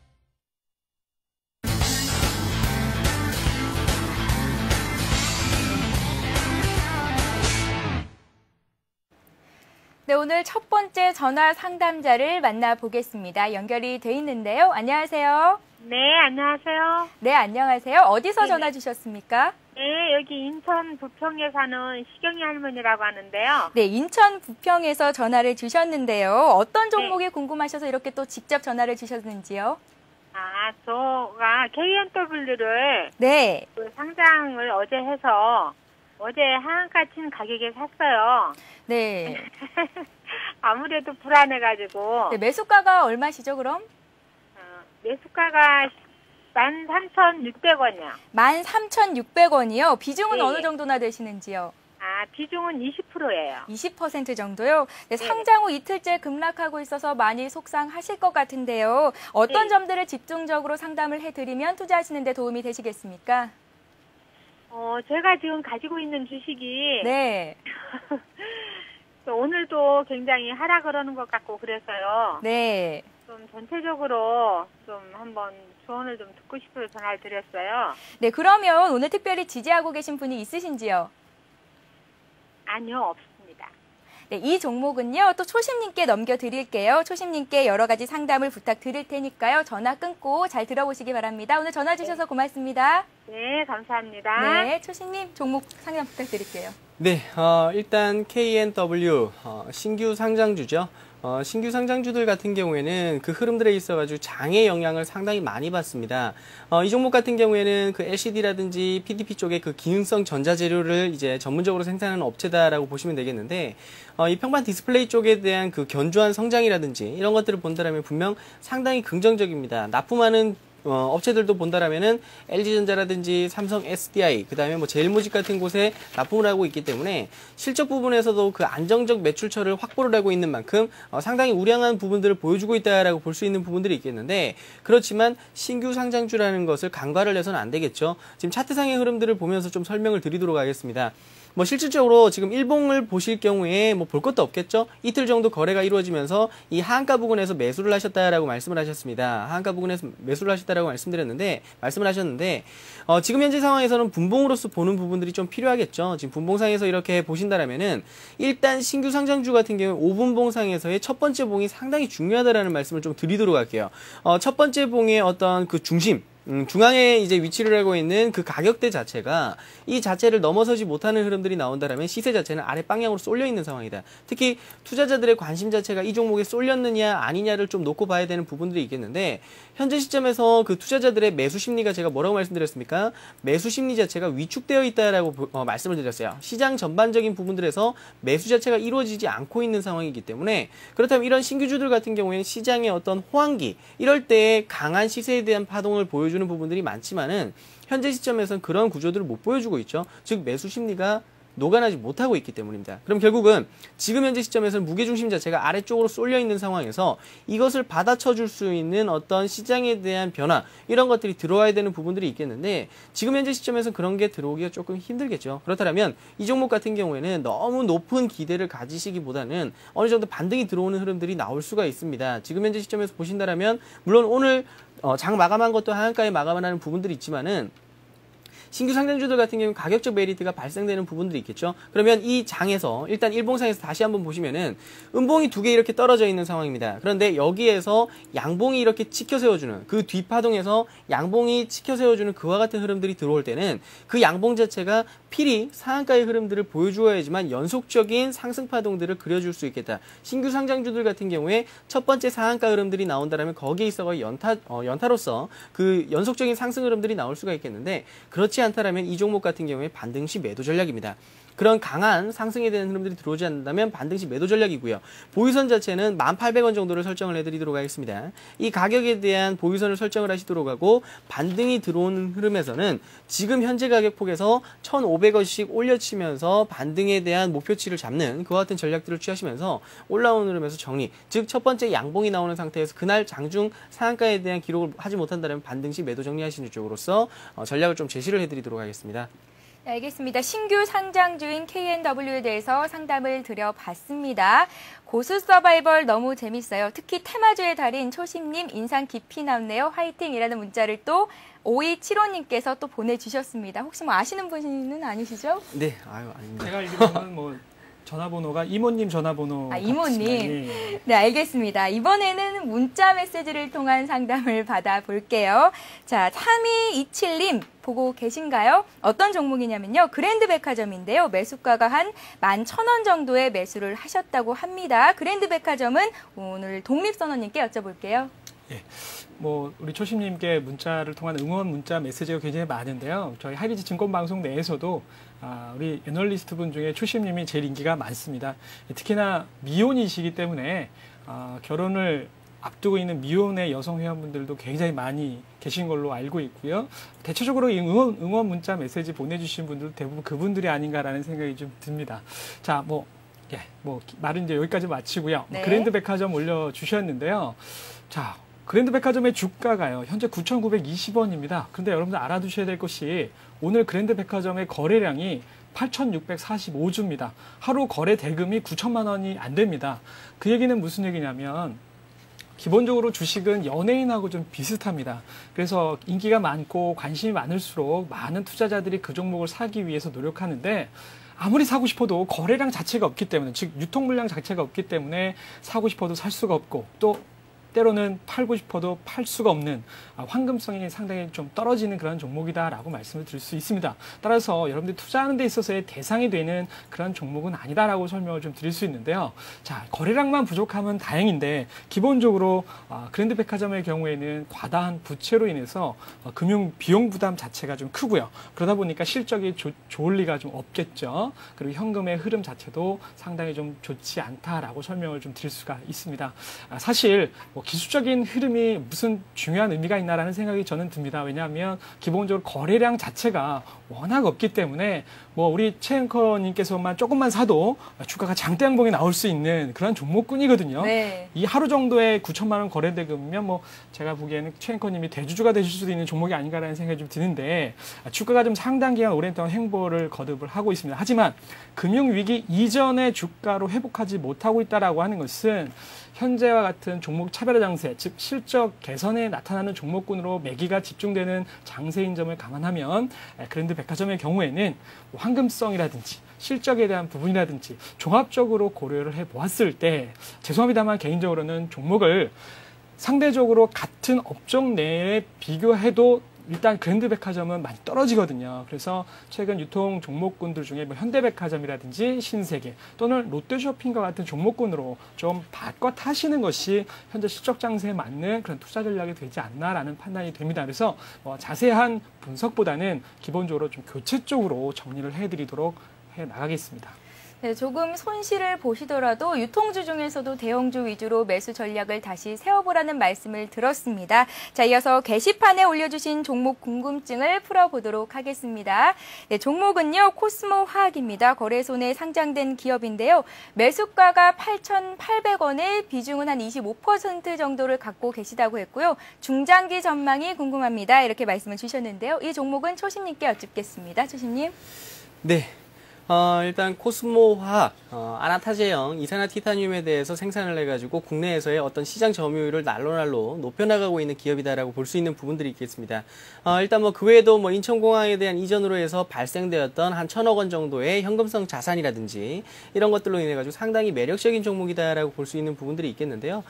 네, 오늘 첫 번째 전화 상담자를 만나보겠습니다. 연결이 돼 있는데요. 안녕하세요. 네, 안녕하세요. 네, 안녕하세요. 어디서 네네. 전화 주셨습니까? 네, 여기 인천 부평에 사는 시경이 할머니라고 하는데요. 네, 인천 부평에서 전화를 주셨는데요. 어떤 종목이 궁금하셔서 이렇게 또 직접 전화를 주셨는지요? 아, 저가 KNW를 네. 그 상장을 어제 해서 어제 하한가 친 가격에 샀어요. 네. 아무래도 불안해가지고 네, 매수가가 얼마시죠, 그럼? 매수가가 13,600원이요. 13,600원이요. 비중은 네. 어느 정도나 되시는지요? 아, 비중은 20%예요. 20% 정도요? 네, 상장 후 이틀째 급락하고 있어서 많이 속상하실 것 같은데요. 어떤 네. 점들을 집중적으로 상담을 해드리면 투자하시는 데 도움이 되시겠습니까? 제가 지금 가지고 있는 주식이 네. 오늘도 굉장히 하락을 하는 것 같고 그래서요. 네. 좀 전체적으로 좀 한번 조언을 좀 듣고 싶어서 전화를 드렸어요. 네, 그러면 오늘 특별히 지지하고 계신 분이 있으신지요? 아니요, 없습니다. 네, 이 종목은요, 또 초심님께 넘겨드릴게요. 초심님께 여러 가지 상담을 부탁드릴 테니까요. 전화 끊고 잘 들어보시기 바랍니다. 오늘 전화 주셔서 고맙습니다. 네, 감사합니다. 네, 초심님 종목 상담 부탁드릴게요. 네, 일단 KNW 신규 상장주죠. 신규 상장주들 같은 경우에는 그 흐름들에 있어가지고 장의 영향을 상당히 많이 받습니다. 이 종목 같은 경우에는 그 LCD라든지 PDP 쪽에 그 기능성 전자재료를 이제 전문적으로 생산하는 업체다라고 보시면 되겠는데, 이 평판 디스플레이 쪽에 대한 그 견조한 성장이라든지 이런 것들을 본다라면 분명 상당히 긍정적입니다. 납품하는 업체들도 본다라면은 LG전자라든지 삼성 SDI, 그 다음에 뭐 제일모직 같은 곳에 납품을 하고 있기 때문에 실적 부분에서도 그 안정적 매출처를 확보를 하고 있는 만큼 상당히 우량한 부분들을 보여주고 있다라고 볼 수 있는 부분들이 있겠는데, 그렇지만 신규 상장주라는 것을 간과를 해서는 안 되겠죠. 지금 차트상의 흐름들을 보면서 좀 설명을 드리도록 하겠습니다. 뭐 실질적으로 지금 일봉을 보실 경우에 뭐 볼 것도 없겠죠. 이틀 정도 거래가 이루어지면서 이 하한가 부근에서 매수를 하셨다라고 말씀을 하셨습니다. 하한가 부근에서 매수를 하셨다라고 말씀을 하셨는데 지금 현재 상황에서는 분봉으로서 보는 부분들이 좀 필요하겠죠. 지금 분봉상에서 이렇게 보신다라면은 일단 신규 상장주 같은 경우에 5분봉상에서의 첫 번째 봉이 상당히 중요하다라는 말씀을 좀 드리도록 할게요. 첫 번째 봉의 어떤 그 중심, 중앙에 이제 위치를 하고 있는 그 가격대 자체가 이 자체를 넘어서지 못하는 흐름들이 나온다면 시세 자체는 아래 방향으로 쏠려 있는 상황이다. 특히 투자자들의 관심 자체가 이 종목에 쏠렸느냐 아니냐를 좀 놓고 봐야 되는 부분들이 있겠는데 현재 시점에서 그 투자자들의 매수 심리가 제가 뭐라고 말씀드렸습니까? 매수 심리 자체가 위축되어 있다라고 말씀을 드렸어요. 시장 전반적인 부분들에서 매수 자체가 이루어지지 않고 있는 상황이기 때문에 그렇다면 이런 신규주들 같은 경우에는 시장의 어떤 호황기 이럴 때 강한 시세에 대한 파동을 보여주는 부분들이 많지만은 현재 시점에서는 그런 구조들을 못 보여주고 있죠. 즉 매수 심리가 녹아나지 못하고 있기 때문입니다. 그럼 결국은 지금 현재 시점에서는 무게중심 자체가 아래쪽으로 쏠려 있는 상황에서 이것을 받아쳐줄 수 있는 어떤 시장에 대한 변화 이런 것들이 들어와야 되는 부분들이 있겠는데 지금 현재 시점에서는 그런 게 들어오기가 조금 힘들겠죠. 그렇다면 이 종목 같은 경우에는 너무 높은 기대를 가지시기보다는 어느 정도 반등이 들어오는 흐름들이 나올 수가 있습니다. 지금 현재 시점에서 보신다면 물론 오늘 장 마감한 것도 하한가에 마감을 하는 부분들이 있지만은 신규 상장주들 같은 경우는 가격적 메리트가 발생되는 부분들이 있겠죠. 그러면 이 장에서 일단 일봉상에서 다시 한번 보시면은 음봉이 두 개 이렇게 떨어져 있는 상황입니다. 그런데 여기에서 양봉이 이렇게 치켜 세워주는 그 뒷파동에서 양봉이 치켜 세워주는 그와 같은 흐름들이 들어올 때는 그 양봉 자체가 필히 상한가의 흐름들을 보여주어야지만 연속적인 상승 파동들을 그려줄 수 있겠다. 신규 상장주들 같은 경우에 첫 번째 상한가 흐름들이 나온다면 거기에 있어서 연타로서 그 연속적인 상승 흐름들이 나올 수가 있겠는데 그렇지 않다면 이 종목 같은 경우에 반등시 매도 전략입니다. 그런 강한 상승에 대한 흐름들이 들어오지 않는다면 반등시 매도 전략이고요. 보유선 자체는 1,800원 정도를 설정을 해드리도록 하겠습니다. 이 가격에 대한 보유선을 설정을 하시도록 하고 반등이 들어오는 흐름에서는 지금 현재 가격폭에서 1,500원씩 올려치면서 반등에 대한 목표치를 잡는 그와 같은 전략들을 취하시면서 올라오는 흐름에서 정리, 즉 첫 번째 양봉이 나오는 상태에서 그날 장중 상한가에 대한 기록을 하지 못한다면 반등시 매도 정리하시는 쪽으로서 전략을 좀 제시를 해드리도록 하겠습니다. 네, 알겠습니다. 신규 상장주인 K&W에 대해서 상담을 드려봤습니다. 고수 서바이벌 너무 재밌어요. 특히 테마주의 달인 초심님 인상 깊이 남네요. 화이팅이라는 문자를 또 5275님께서 또 보내주셨습니다. 혹시 뭐 아시는 분은 아니시죠? 네, 아닙니다. 제가 알기로는 전화번호가 이모님 전화번호. 이모님. 네, 알겠습니다. 이번에는 문자 메시지를 통한 상담을 받아볼게요. 자, 3227님 보고 계신가요? 어떤 종목이냐면요. 그랜드백화점인데요. 매수가가 한 11,000원 정도의 매수를 하셨다고 합니다. 그랜드백화점은 오늘 독립선언님께 여쭤볼게요. 예. 우리 초심님께 문자를 통한 응원 문자 메시지가 굉장히 많은데요. 저희 하이리즈 증권방송 내에서도 우리 애널리스트 분 중에 초심님이 제일 인기가 많습니다. 특히나 미혼이시기 때문에 결혼을 앞두고 있는 미혼의 여성 회원분들도 굉장히 많이 계신 걸로 알고 있고요. 대체적으로 이 응원 문자 메시지 보내주신 분들도 대부분 그분들이 아닌가라는 생각이 좀 듭니다. 자, 말은 이제 여기까지 마치고요. 네. 그랜드백화점 올려주셨는데요. 자, 그랜드백화점의 주가가요. 현재 9,920원입니다. 그런데 여러분들 알아두셔야 될 것이 오늘 그랜드백화점의 거래량이 8,645주입니다. 하루 거래 대금이 9천만 원이 안 됩니다. 그 얘기는 무슨 얘기냐면 기본적으로 주식은 연예인하고 좀 비슷합니다. 그래서 인기가 많고 관심이 많을수록 많은 투자자들이 그 종목을 사기 위해서 노력하는데 아무리 사고 싶어도 거래량 자체가 없기 때문에, 즉 유통 물량 자체가 없기 때문에 사고 싶어도 살 수가 없고 또 때로는 팔고 싶어도 팔 수가 없는 황금성이 상당히 좀 떨어지는 그런 종목이다라고 말씀을 드릴 수 있습니다. 따라서 여러분들이 투자하는 데 있어서의 대상이 되는 그런 종목은 아니다라고 설명을 좀 드릴 수 있는데요. 자, 거래량만 부족하면 다행인데 기본적으로 그랜드백화점의 경우에는 과다한 부채로 인해서 금융 비용 부담 자체가 좀 크고요. 그러다 보니까 실적이 좋을 리가 좀 없겠죠. 그리고 현금의 흐름 자체도 상당히 좀 좋지 않다라고 설명을 좀 드릴 수가 있습니다. 사실 기술적인 흐름이 무슨 중요한 의미가 있나라는 생각이 저는 듭니다. 왜냐하면 기본적으로 거래량 자체가 워낙 없기 때문에 우리 최 앵커님께서만 조금만 사도 주가가 장대 양봉이 나올 수 있는 그런 종목군이거든요. 네. 이 하루 정도에 9천만 원 거래대금이면 제가 보기에는 최 앵커님이 대주주가 되실 수도 있는 종목이 아닌가라는 생각이 좀 드는데 주가가 좀 상당 기간 오랜 동안 횡보를 거듭을 하고 있습니다. 하지만 금융위기 이전의 주가로 회복하지 못하고 있다라고 하는 것은 현재와 같은 종목 차별화 장세, 즉 실적 개선에 나타나는 종목군으로 매기가 집중되는 장세인 점을 감안하면 그랜드백화점의 경우에는 황금성이라든지 실적에 대한 부분이라든지 종합적으로 고려를 해보았을 때 죄송합니다만 개인적으로는 종목을 상대적으로 같은 업종 내에 비교해도 일단 그랜드백화점은 많이 떨어지거든요. 그래서 최근 유통 종목군들 중에 뭐 현대백화점이라든지 신세계 또는 롯데쇼핑과 같은 종목군으로 좀 바꿔 타시는 것이 현재 실적 장세에 맞는 그런 투자 전략이 되지 않나라는 판단이 됩니다. 그래서 자세한 분석보다는 기본적으로 좀 교체 쪽으로 정리를 해드리도록 해 나가겠습니다. 네, 조금 손실을 보시더라도 유통주 중에서도 대형주 위주로 매수 전략을 다시 세워보라는 말씀을 들었습니다. 자, 이어서 게시판에 올려주신 종목 궁금증을 풀어보도록 하겠습니다. 네, 종목은요, 코스모화학입니다. 거래소에 상장된 기업인데요. 매수가가 8,800원에 비중은 한 25% 정도를 갖고 계시다고 했고요. 중장기 전망이 궁금합니다. 이렇게 말씀을 주셨는데요. 이 종목은 초심님께 여쭙겠습니다. 초심님. 네. 일단 코스모화학, 아나타제형 이산화티타늄에 대해서 생산을 해가지고 국내에서의 어떤 시장 점유율을 날로 높여나가고 있는 기업이다라고 볼 수 있는 부분들이 있겠습니다. 일단 뭐 그 외에도 뭐 인천공항에 대한 이전으로 해서 발생되었던 한 1,000억 원 정도의 현금성 자산이라든지 이런 것들로 인해 가지고 상당히 매력적인 종목이다라고 볼 수 있는 부분들이 있겠는데요.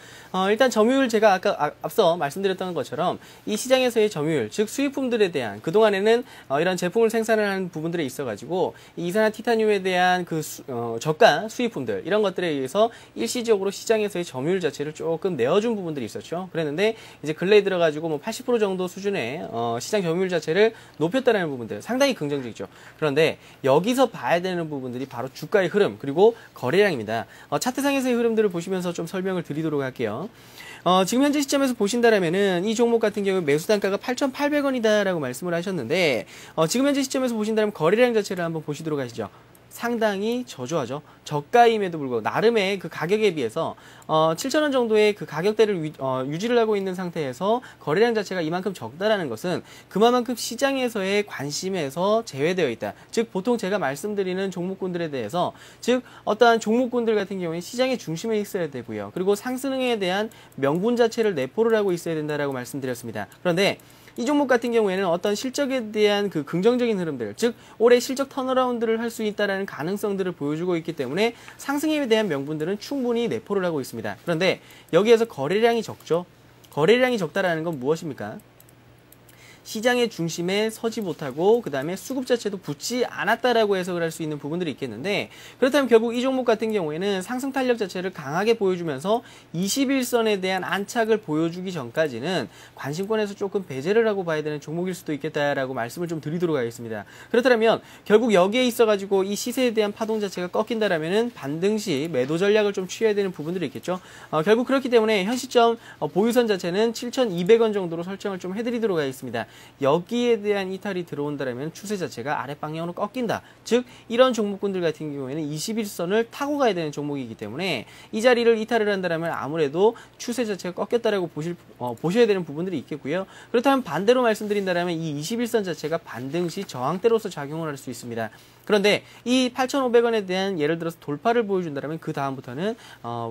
일단 점유율 제가 아까 앞서 말씀드렸던 것처럼 이 시장에서의 점유율, 즉 수입품들에 대한 그동안에는 이런 제품을 생산을 하는 부분들에 있어가지고 이 이산화티타늄에 대한 그 저가 수입품들 이런 것들에 의해서 일시적으로 시장에서의 점유율 자체를 조금 내어준 부분들이 있었죠. 그랬는데 이제 근래에 들어가지고 뭐 80% 정도 수준의 시장 점유율 자체를 높였다는 부분들 상당히 긍정적이죠. 그런데 여기서 봐야 되는 부분들이 바로 주가의 흐름 그리고 거래량입니다. 차트상에서의 흐름들을 보시면서 좀 설명을 드리도록 할게요. 지금 현재 시점에서 보신다라면은 이 종목 같은 경우 매수 단가가 8,800원이다라고 말씀을 하셨는데 지금 현재 시점에서 보신다면 거래량 자체를 한번 보시도록 하시죠. 상당히 저조하죠. 저가임에도 불구하고 나름의 그 가격에 비해서 7,000원 정도의 그 가격대를 유지를 하고 있는 상태에서 거래량 자체가 이만큼 적다라는 것은 그만큼 시장에서의 관심에서 제외되어 있다. 즉 보통 제가 말씀드리는 종목군들에 대해서 즉 어떠한 종목군들 같은 경우에 시장의 중심에 있어야 되고요. 그리고 상승에 대한 명분 자체를 내포를 하고 있어야 된다라고 말씀드렸습니다. 그런데 이 종목 같은 경우에는 어떤 실적에 대한 그 긍정적인 흐름들, 즉 올해 실적 턴어라운드를 할 수 있다라는 가능성들을 보여주고 있기 때문에 상승에 대한 명분들은 충분히 내포를 하고 있습니다. 그런데 여기에서 거래량이 적죠. 거래량이 적다라는 건 무엇입니까? 시장의 중심에 서지 못하고 그 다음에 수급 자체도 붙지 않았다라고 해석을 할 수 있는 부분들이 있겠는데 그렇다면 결국 이 종목 같은 경우에는 상승 탄력 자체를 강하게 보여주면서 21선에 대한 안착을 보여주기 전까지는 관심권에서 조금 배제를 하고 봐야 되는 종목일 수도 있겠다라고 말씀을 좀 드리도록 하겠습니다. 그렇다면 결국 여기에 있어가지고 이 시세에 대한 파동 자체가 꺾인다라면은 반등 시 매도 전략을 좀 취해야 되는 부분들이 있겠죠. 결국 그렇기 때문에 현 시점 보유선 자체는 7,200원 정도로 설정을 좀 해드리도록 하겠습니다. 여기에 대한 이탈이 들어온다면 추세 자체가 아랫방향으로 꺾인다. 즉 이런 종목군들 같은 경우에는 21선을 타고 가야 되는 종목이기 때문에 이 자리를 이탈을 한다면 아무래도 추세 자체가 꺾였다라고 보셔야 되는 부분들이 있겠고요. 그렇다면 반대로 말씀드린다면 이 21선 자체가 반등 시 저항대로서 작용을 할 수 있습니다. 그런데 이 8,500원에 대한 예를 들어서 돌파를 보여준다면 그 다음부터는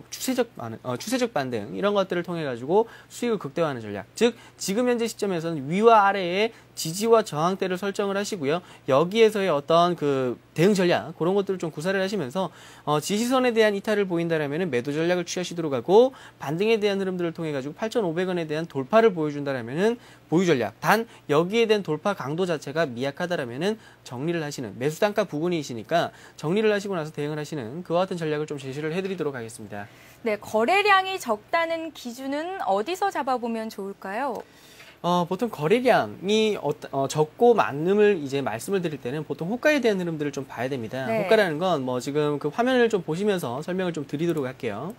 추세적 반등 이런 것들을 통해 가지고 수익을 극대화하는 전략. 즉 지금 현재 시점에서는 위와 아래에 지지와 저항대를 설정을 하시고요. 여기에서의 어떤 그 대응 전략 그런 것들을 좀 구사를 하시면서 지지선에 대한 이탈을 보인다라면 매도 전략을 취하시도록 하고 반등에 대한 흐름들을 통해 가지고 8,500원에 대한 돌파를 보여준다라면은 보유 전략. 단 여기에 대한 돌파 강도 자체가 미약하다라면은 정리를 하시는 매수 단가 부분이시니까 정리를 하시고 나서 대응을 하시는 그와 같은 전략을 좀 제시를 해드리도록 하겠습니다. 네, 거래량이 적다는 기준은 어디서 잡아보면 좋을까요? 보통 거래량이 적고 많음을 이제 말씀을 드릴 때는 보통 호가에 대한 흐름들을 좀 봐야 됩니다. 네. 호가라는 건 뭐 지금 그 화면을 좀 보시면서 설명을 좀 드리도록 할게요.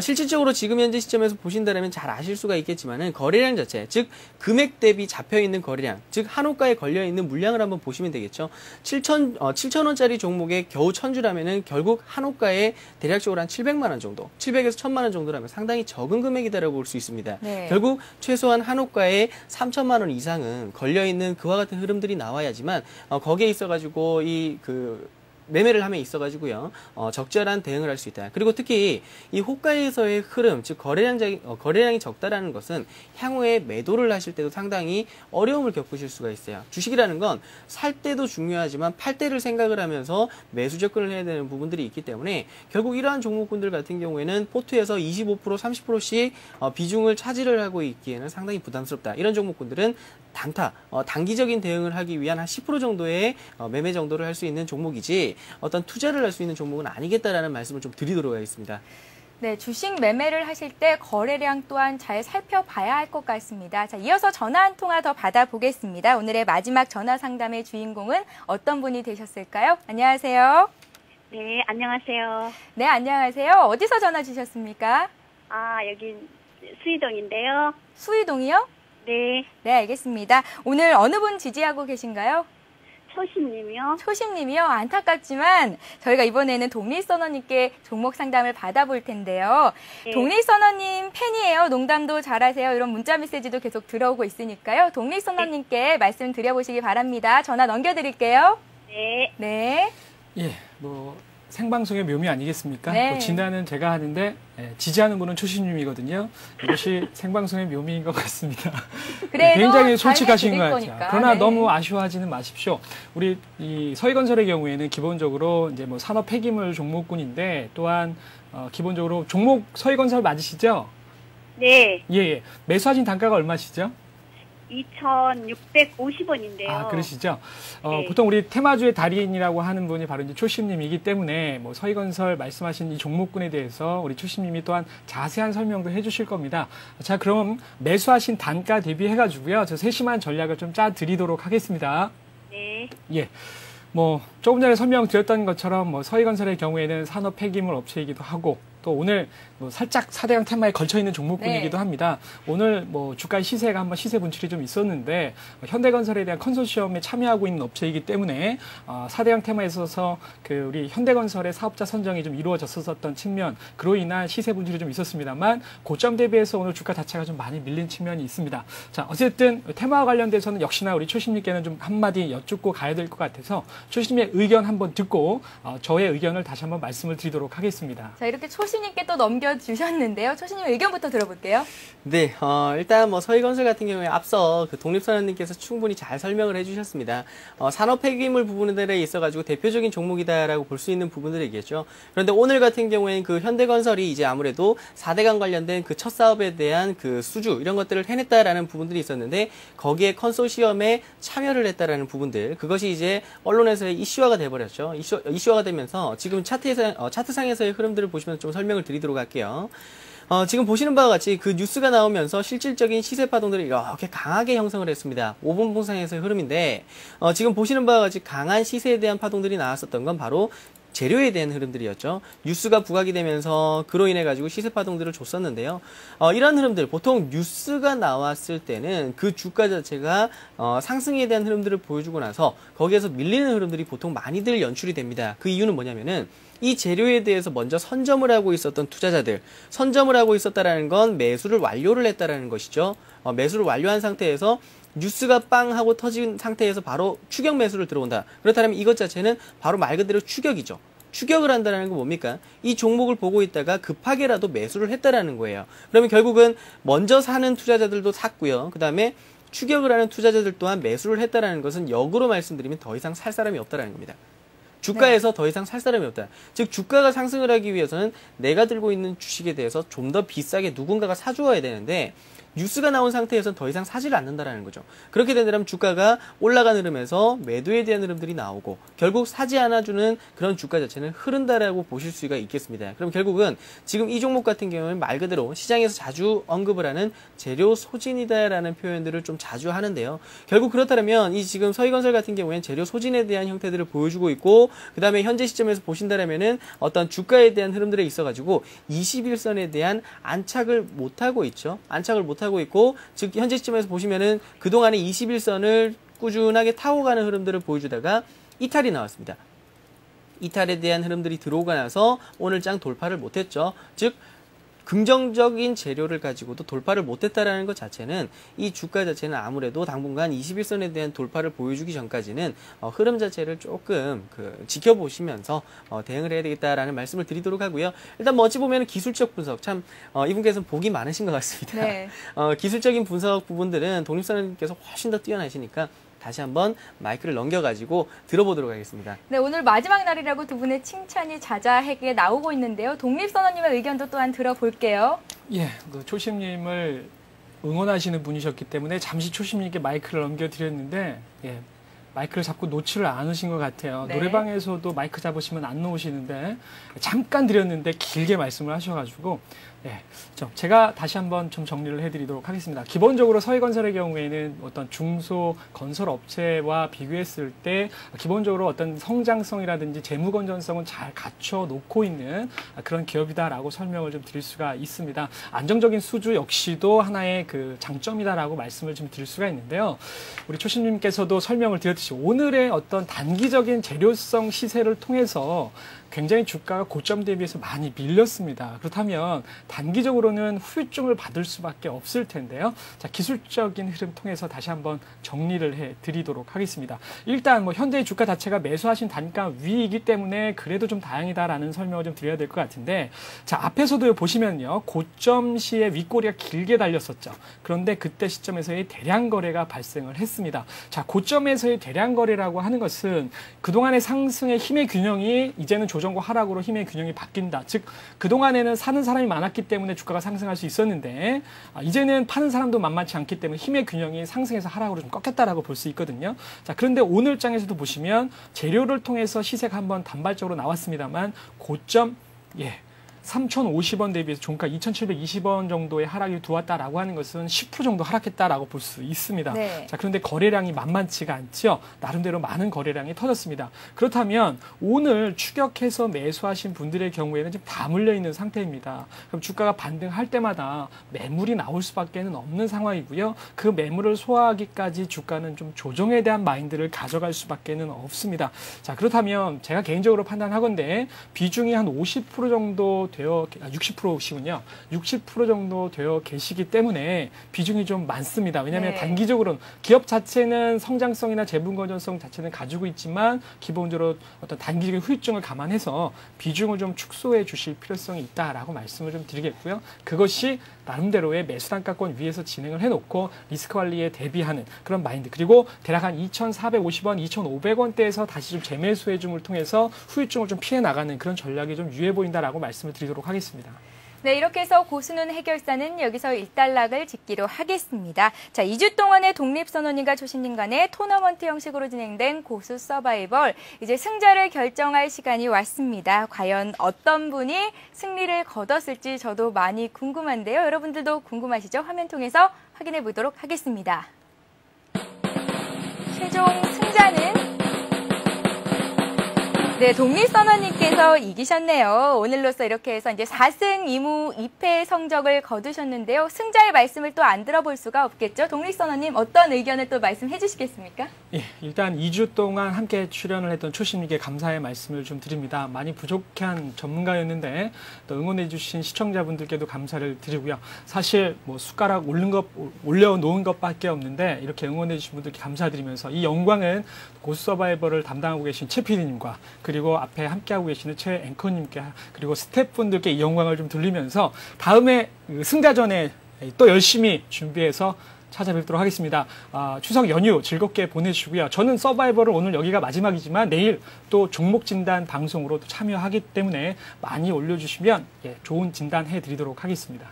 실질적으로 지금 현재 시점에서 보신다면 잘 아실 수가 있겠지만은 거래량 자체, 즉 금액 대비 잡혀있는 거래량, 즉 한호가에 걸려있는 물량을 한번 보시면 되겠죠. 7,000원짜리 종목에 겨우 1,000주라면은 결국 한호가에 대략적으로 한 700만 원 정도, 700에서 1,000만 원 정도라면 상당히 적은 금액이다라고 볼 수 있습니다. 네. 결국 최소한 한호가에 3,000만 원 이상은 걸려있는 그와 같은 흐름들이 나와야지만 거기에 있어가지고 매매를 함에 있어가지고요, 적절한 대응을 할 수 있다. 그리고 특히 이 호가에서의 흐름, 즉 거래량이 적다라는 것은 향후에 매도를 하실 때도 상당히 어려움을 겪으실 수가 있어요. 주식이라는 건 살 때도 중요하지만 팔 때를 생각을 하면서 매수 접근을 해야 되는 부분들이 있기 때문에 결국 이러한 종목군들 같은 경우에는 포트에서 25%, 30%씩 비중을 차지를 하고 있기에는 상당히 부담스럽다. 이런 종목군들은 단기적인 대응을 하기 위한 한 10% 정도의 매매 정도를 할 수 있는 종목이지 어떤 투자를 할 수 있는 종목은 아니겠다라는 말씀을 좀 드리도록 하겠습니다. 네, 주식 매매를 하실 때 거래량 또한 잘 살펴봐야 할 것 같습니다. 자, 이어서 전화 한 통화 더 받아보겠습니다. 오늘의 마지막 전화 상담의 주인공은 어떤 분이 되셨을까요? 안녕하세요. 네, 안녕하세요. 네, 안녕하세요. 어디서 전화 주셨습니까? 여기 수의동인데요. 수의동이요? 네, 네, 알겠습니다. 오늘 어느 분 지지하고 계신가요? 초심님이요. 초심님이요. 안타깝지만 저희가 이번에는 독립선언님께 종목 상담을 받아볼 텐데요. 네. 독립선언님 팬이에요. 농담도 잘하세요. 이런 문자 메시지도 계속 들어오고 있으니까요. 독립선언님께 말씀 드려보시기 바랍니다. 전화 넘겨드릴게요. 네, 네. 예, 뭐 생방송의 묘미 아니겠습니까? 네. 뭐 진단은 제가 하는데 지지하는 분은 초신님이거든요. 이것이 생방송의 묘미인 것 같습니다. 그래도 굉장히 잘 솔직하신 해드릴 것 같아요. 거니까. 그러나 네. 너무 아쉬워하지는 마십시오. 우리 이 서희건설의 경우에는 기본적으로 이제 뭐 산업 폐기물 종목군인데 또한 기본적으로 종목 서희건설 맞으시죠? 네. 예. 매수하신 단가가 얼마시죠? 2,650원인데요. 아, 그러시죠? 네. 보통 우리 테마주의 달인이라고 하는 분이 바로 이제 초심님이기 때문에 뭐 서희건설 말씀하신 이 종목군에 대해서 우리 초심님이 또한 자세한 설명도 해주실 겁니다. 자, 그럼 매수하신 단가 대비해가지고요. 저 세심한 전략을 좀 짜드리도록 하겠습니다. 네, 예. 뭐 조금 전에 설명드렸던 것처럼 뭐 서희건설의 경우에는 산업 폐기물 업체이기도 하고 또 오늘 뭐 살짝 4대강 테마에 걸쳐 있는 종목군이기도 네. 합니다. 오늘 뭐 주가 시세가 한번 시세 분출이 좀 있었는데 현대건설에 대한 컨소시엄에 참여하고 있는 업체이기 때문에 4대강 테마에 있어서 그 우리 현대건설의 사업자 선정이 좀 이루어졌었던 측면 그로 인한 시세 분출이 좀 있었습니다만 고점 대비해서 오늘 주가 자체가 좀 많이 밀린 측면이 있습니다. 자, 어쨌든 테마와 관련돼서는 역시나 우리 초심님께는 좀 한마디 여쭙고 가야 될 것 같아서 초심님의 의견 한번 듣고 저의 의견을 다시 한번 말씀을 드리도록 하겠습니다. 자, 이렇게 초심님께 또 넘겨주셨는데요. 초심님 의견부터 들어볼게요. 네, 일단 뭐 서희건설 같은 경우에 앞서 그 독립선언님께서 충분히 잘 설명을 해주셨습니다. 산업 폐기물 부분들에 있어가지고 대표적인 종목이다라고 볼 수 있는 부분들이겠죠. 그런데 오늘 같은 경우에는 그 현대건설이 이제 아무래도 4대강 관련된 그 첫 사업에 대한 그 수주 이런 것들을 해냈다라는 부분들이 있었는데 거기에 컨소시엄에 참여를 했다라는 부분들 그것이 이제 언론에서의 이슈화가 돼버렸죠. 이슈화가 되면서 지금 차트상에서의 흐름들을 보시면 좀 설명을 드리도록 할게요. 지금 보시는 바와 같이 그 뉴스가 나오면서 실질적인 시세 파동들이 이렇게 강하게 형성을 했습니다. 5분 봉상에서의 흐름인데 지금 보시는 바와 같이 강한 시세에 대한 파동들이 나왔었던 건 바로 재료에 대한 흐름들이었죠. 뉴스가 부각이 되면서 그로 인해 가지고 시세 파동들을 줬었는데요. 이런 흐름들 보통 뉴스가 나왔을 때는 그 주가 자체가 상승에 대한 흐름들을 보여주고 나서 거기에서 밀리는 흐름들이 보통 많이들 연출이 됩니다. 그 이유는 뭐냐면은 이 재료에 대해서 먼저 선점을 하고 있었던 투자자들, 선점을 하고 있었다라는 건 매수를 완료를 했다라는 것이죠. 매수를 완료한 상태에서 뉴스가 빵 하고 터진 상태에서 바로 추격 매수를 들어온다. 그렇다면 이것 자체는 바로 말 그대로 추격이죠. 추격을 한다는 건 뭡니까? 이 종목을 보고 있다가 급하게라도 매수를 했다라는 거예요. 그러면 결국은 먼저 사는 투자자들도 샀고요. 그 다음에 추격을 하는 투자자들 또한 매수를 했다라는 것은 역으로 말씀드리면 더 이상 살 사람이 없다라는 겁니다. 주가에서 더 이상 살 사람이 없다. 즉 주가가 상승을 하기 위해서는 내가 들고 있는 주식에 대해서 좀 더 비싸게 누군가가 사주어야 되는데 뉴스가 나온 상태에서는 더 이상 사지를 않는다라는 거죠. 그렇게 된다면 주가가 올라가는 흐름에서 매도에 대한 흐름들이 나오고 결국 사지 않아주는 그런 주가 자체는 흐른다라고 보실 수가 있겠습니다. 그럼 결국은 지금 이 종목 같은 경우는 말 그대로 시장에서 자주 언급을 하는 재료 소진이다라는 표현들을 좀 자주 하는데요. 결국 그렇다면 이 지금 서희건설 같은 경우에는 재료 소진에 대한 형태들을 보여주고 있고 그 다음에 현재 시점에서 보신다라면은 어떤 주가에 대한 흐름들에 있어가지고 21선에 대한 안착을 못하고 있죠. 안착을 못하고 있고 즉 현재 시점에서 보시면은 그동안에 21선을 꾸준하게 타고 가는 흐름들을 보여주다가 이탈이 나왔습니다. 이탈에 대한 흐름들이 들어오고 나서 오늘 장 돌파를 못했죠. 즉 긍정적인 재료를 가지고도 돌파를 못했다라는 것 자체는 이 주가 자체는 아무래도 당분간 21선에 대한 돌파를 보여주기 전까지는 흐름 자체를 조금 지켜보시면서 대응을 해야 되겠다라는 말씀을 드리도록 하고요. 일단 뭐 어찌 보면 기술적 분석 참 이분께서는 복이 많으신 것 같습니다. 네. 기술적인 분석 부분들은 독립선언님께서 훨씬 더 뛰어나시니까 다시 한번 마이크를 넘겨가지고 들어보도록 하겠습니다. 네, 오늘 마지막 날이라고 두 분의 칭찬이 자자하게 나오고 있는데요. 독립선언님의 의견도 또한 들어볼게요. 예, 그 초심님을 응원하시는 분이셨기 때문에 잠시 초심님께 마이크를 넘겨드렸는데, 예, 마이크를 잡고 놓지를 않으신 것 같아요. 네. 노래방에서도 마이크 잡으시면 안 놓으시는데 잠깐 드렸는데 길게 말씀을 하셔가지고, 예, 제가 다시 한번 좀 정리를 해드리도록 하겠습니다. 기본적으로 서해건설의 경우에는 어떤 중소 건설 업체와 비교했을 때 기본적으로 어떤 성장성이라든지 재무 건전성은 잘 갖춰 놓고 있는 그런 기업이다라고 설명을 좀 드릴 수가 있습니다. 안정적인 수주 역시도 하나의 그 장점이다라고 말씀을 좀 드릴 수가 있는데요. 우리 초심님께서도 설명을 드렸듯이 오늘의 어떤 단기적인 재료성 시세를 통해서 굉장히 주가가 고점 대비해서 많이 밀렸습니다. 그렇다면 단기적으로는 후유증을 받을 수밖에 없을 텐데요. 자, 기술적인 흐름 통해서 다시 한번 정리를 해드리도록 하겠습니다. 일단 뭐 현재 주가 자체가 매수하신 단가 위이기 때문에 그래도 좀 다행이다라는 설명을 좀 드려야 될 것 같은데, 자, 앞에서도 보시면요, 고점 시에 윗꼬리가 길게 달렸었죠. 그런데 그때 시점에서의 대량 거래가 발생을 했습니다. 자, 고점에서의 대량 거래라고 하는 것은 그동안의 상승의 힘의 균형이 이제는 조정과 하락으로 힘의 균형이 바뀐다. 즉 그동안에는 사는 사람이 많았기 때문에 주가가 상승할 수 있었는데 이제는 파는 사람도 만만치 않기 때문에 힘의 균형이 상승에서 하락으로 좀 꺾였다라고 볼 수 있거든요. 자, 그런데 오늘 장에서도 보시면 재료를 통해서 시세가 한번 단발적으로 나왔습니다만 고점 3,050원 대비해서 종가 2,720원 정도의 하락이 두었다라고 하는 것은 10% 정도 하락했다라고 볼 수 있습니다. 네. 자, 그런데 거래량이 만만치가 않죠. 나름대로 많은 거래량이 터졌습니다. 그렇다면 오늘 추격해서 매수하신 분들의 경우에는 지금 다 물려 있는 상태입니다. 그럼 주가가 반등할 때마다 매물이 나올 수밖에 없는 상황이고요. 그 매물을 소화하기까지 주가는 좀 조정에 대한 마인드를 가져갈 수밖에 없습니다. 자, 그렇다면 제가 개인적으로 판단하건대 비중이 한 50% 정도 60%시군요. 60% 정도 되어 계시기 때문에 비중이 좀 많습니다. 왜냐하면 네. 단기적으로는 기업 자체는 성장성이나 재무 건전성 자체는 가지고 있지만 기본적으로 어떤 단기적인 후유증을 감안해서 비중을 좀 축소해 주실 필요성이 있다라고 말씀을 좀 드리겠고요. 그것이 나름대로의 매수 단가권 위에서 진행을 해놓고 리스크 관리에 대비하는 그런 마인드, 그리고 대략 한 2,450원, 2,500원대에서 다시 좀 재매수 해줌을 통해서 후유증을 좀 피해 나가는 그런 전략이 좀 유효해 보인다라고 말씀을 드리도록 하겠습니다. 네, 이렇게 해서 고수는 해결사는 여기서 일단락을 짓기로 하겠습니다. 자, 2주 동안의 독립선언님과 초심님 간의 토너먼트 형식으로 진행된 고수 서바이벌, 이제 승자를 결정할 시간이 왔습니다. 과연 어떤 분이 승리를 거뒀을지 저도 많이 궁금한데요. 여러분들도 궁금하시죠? 화면 통해서 확인해 보도록 하겠습니다. 최종 승자는 네, 독립선언님께서 이기셨네요. 오늘로써 이렇게 해서 이제 4승 2무 2패 성적을 거두셨는데요. 승자의 말씀을 또 안 들어볼 수가 없겠죠. 독립선언님 어떤 의견을 또 말씀해 주시겠습니까? 예, 일단 2주 동안 함께 출연을 했던 초심님께 감사의 말씀을 좀 드립니다. 많이 부족한 전문가였는데 또 응원해 주신 시청자분들께도 감사를 드리고요. 사실 뭐 숟가락 올려놓은 것밖에 없는데 이렇게 응원해 주신 분들께 감사드리면서 이 영광은 고수 서바이벌을 담당하고 계신 최 PD님과 그리고 앞에 함께하고 계시는 최 앵커님께 그리고 스태프분들께 이 영광을 좀 돌리면서 다음에 승자전에 또 열심히 준비해서 찾아뵙도록 하겠습니다. 추석 연휴 즐겁게 보내주시고요. 저는 서바이벌을 오늘 여기가 마지막이지만 내일 또 종목 진단 방송으로 또 참여하기 때문에 많이 올려주시면 좋은 진단 해드리도록 하겠습니다.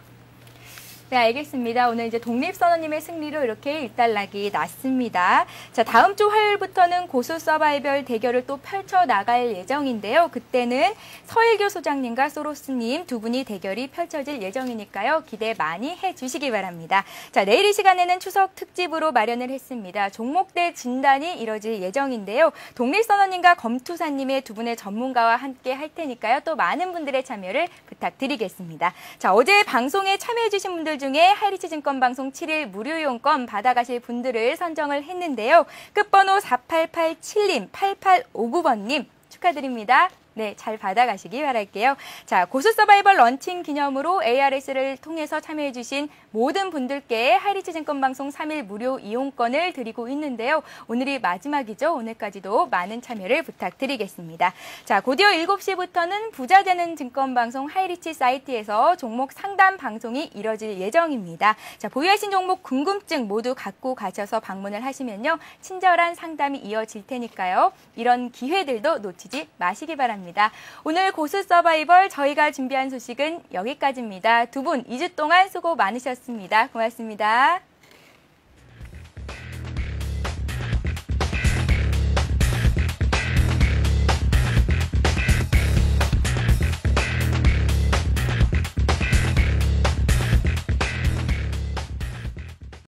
네, 알겠습니다. 오늘 이제 독립선언님의 승리로 이렇게 일단락이 났습니다. 자, 다음 주 화요일부터는 고수 서바이벌 대결을 또 펼쳐나갈 예정인데요. 그때는 서일교 소장님과 소로스님 두 분이 대결이 펼쳐질 예정이니까요. 기대 많이 해주시기 바랍니다. 자, 내일 이 시간에는 추석 특집으로 마련을 했습니다. 종목대 진단이 이뤄질 예정인데요. 독립선언님과 검투사님의 두 분의 전문가와 함께 할 테니까요. 또 많은 분들의 참여를 부탁드리겠습니다. 자, 어제 방송에 참여해주신 분들 중에 하이리츠증권 방송 7일 무료 이용권 받아가실 분들을 선정을 했는데요. 끝번호 4887님, 8859번님 축하드립니다. 네, 잘 받아가시기 바랄게요. 자, 고수 서바이벌 런칭 기념으로 ARS를 통해서 참여해주신 모든 분들께 하이리치 증권방송 3일 무료 이용권을 드리고 있는데요. 오늘이 마지막이죠. 오늘까지도 많은 참여를 부탁드리겠습니다. 자, 곧이어 7시부터는 부자되는 증권방송 하이리치 사이트에서 종목 상담 방송이 이뤄질 예정입니다. 자, 보유하신 종목 궁금증 모두 갖고 가셔서 방문을 하시면요. 친절한 상담이 이어질 테니까요. 이런 기회들도 놓치지 마시기 바랍니다. 오늘 고수 서바이벌 저희가 준비한 소식은 여기까지입니다. 두 분 2주 동안 수고 많으셨습니다. 고맙습니다.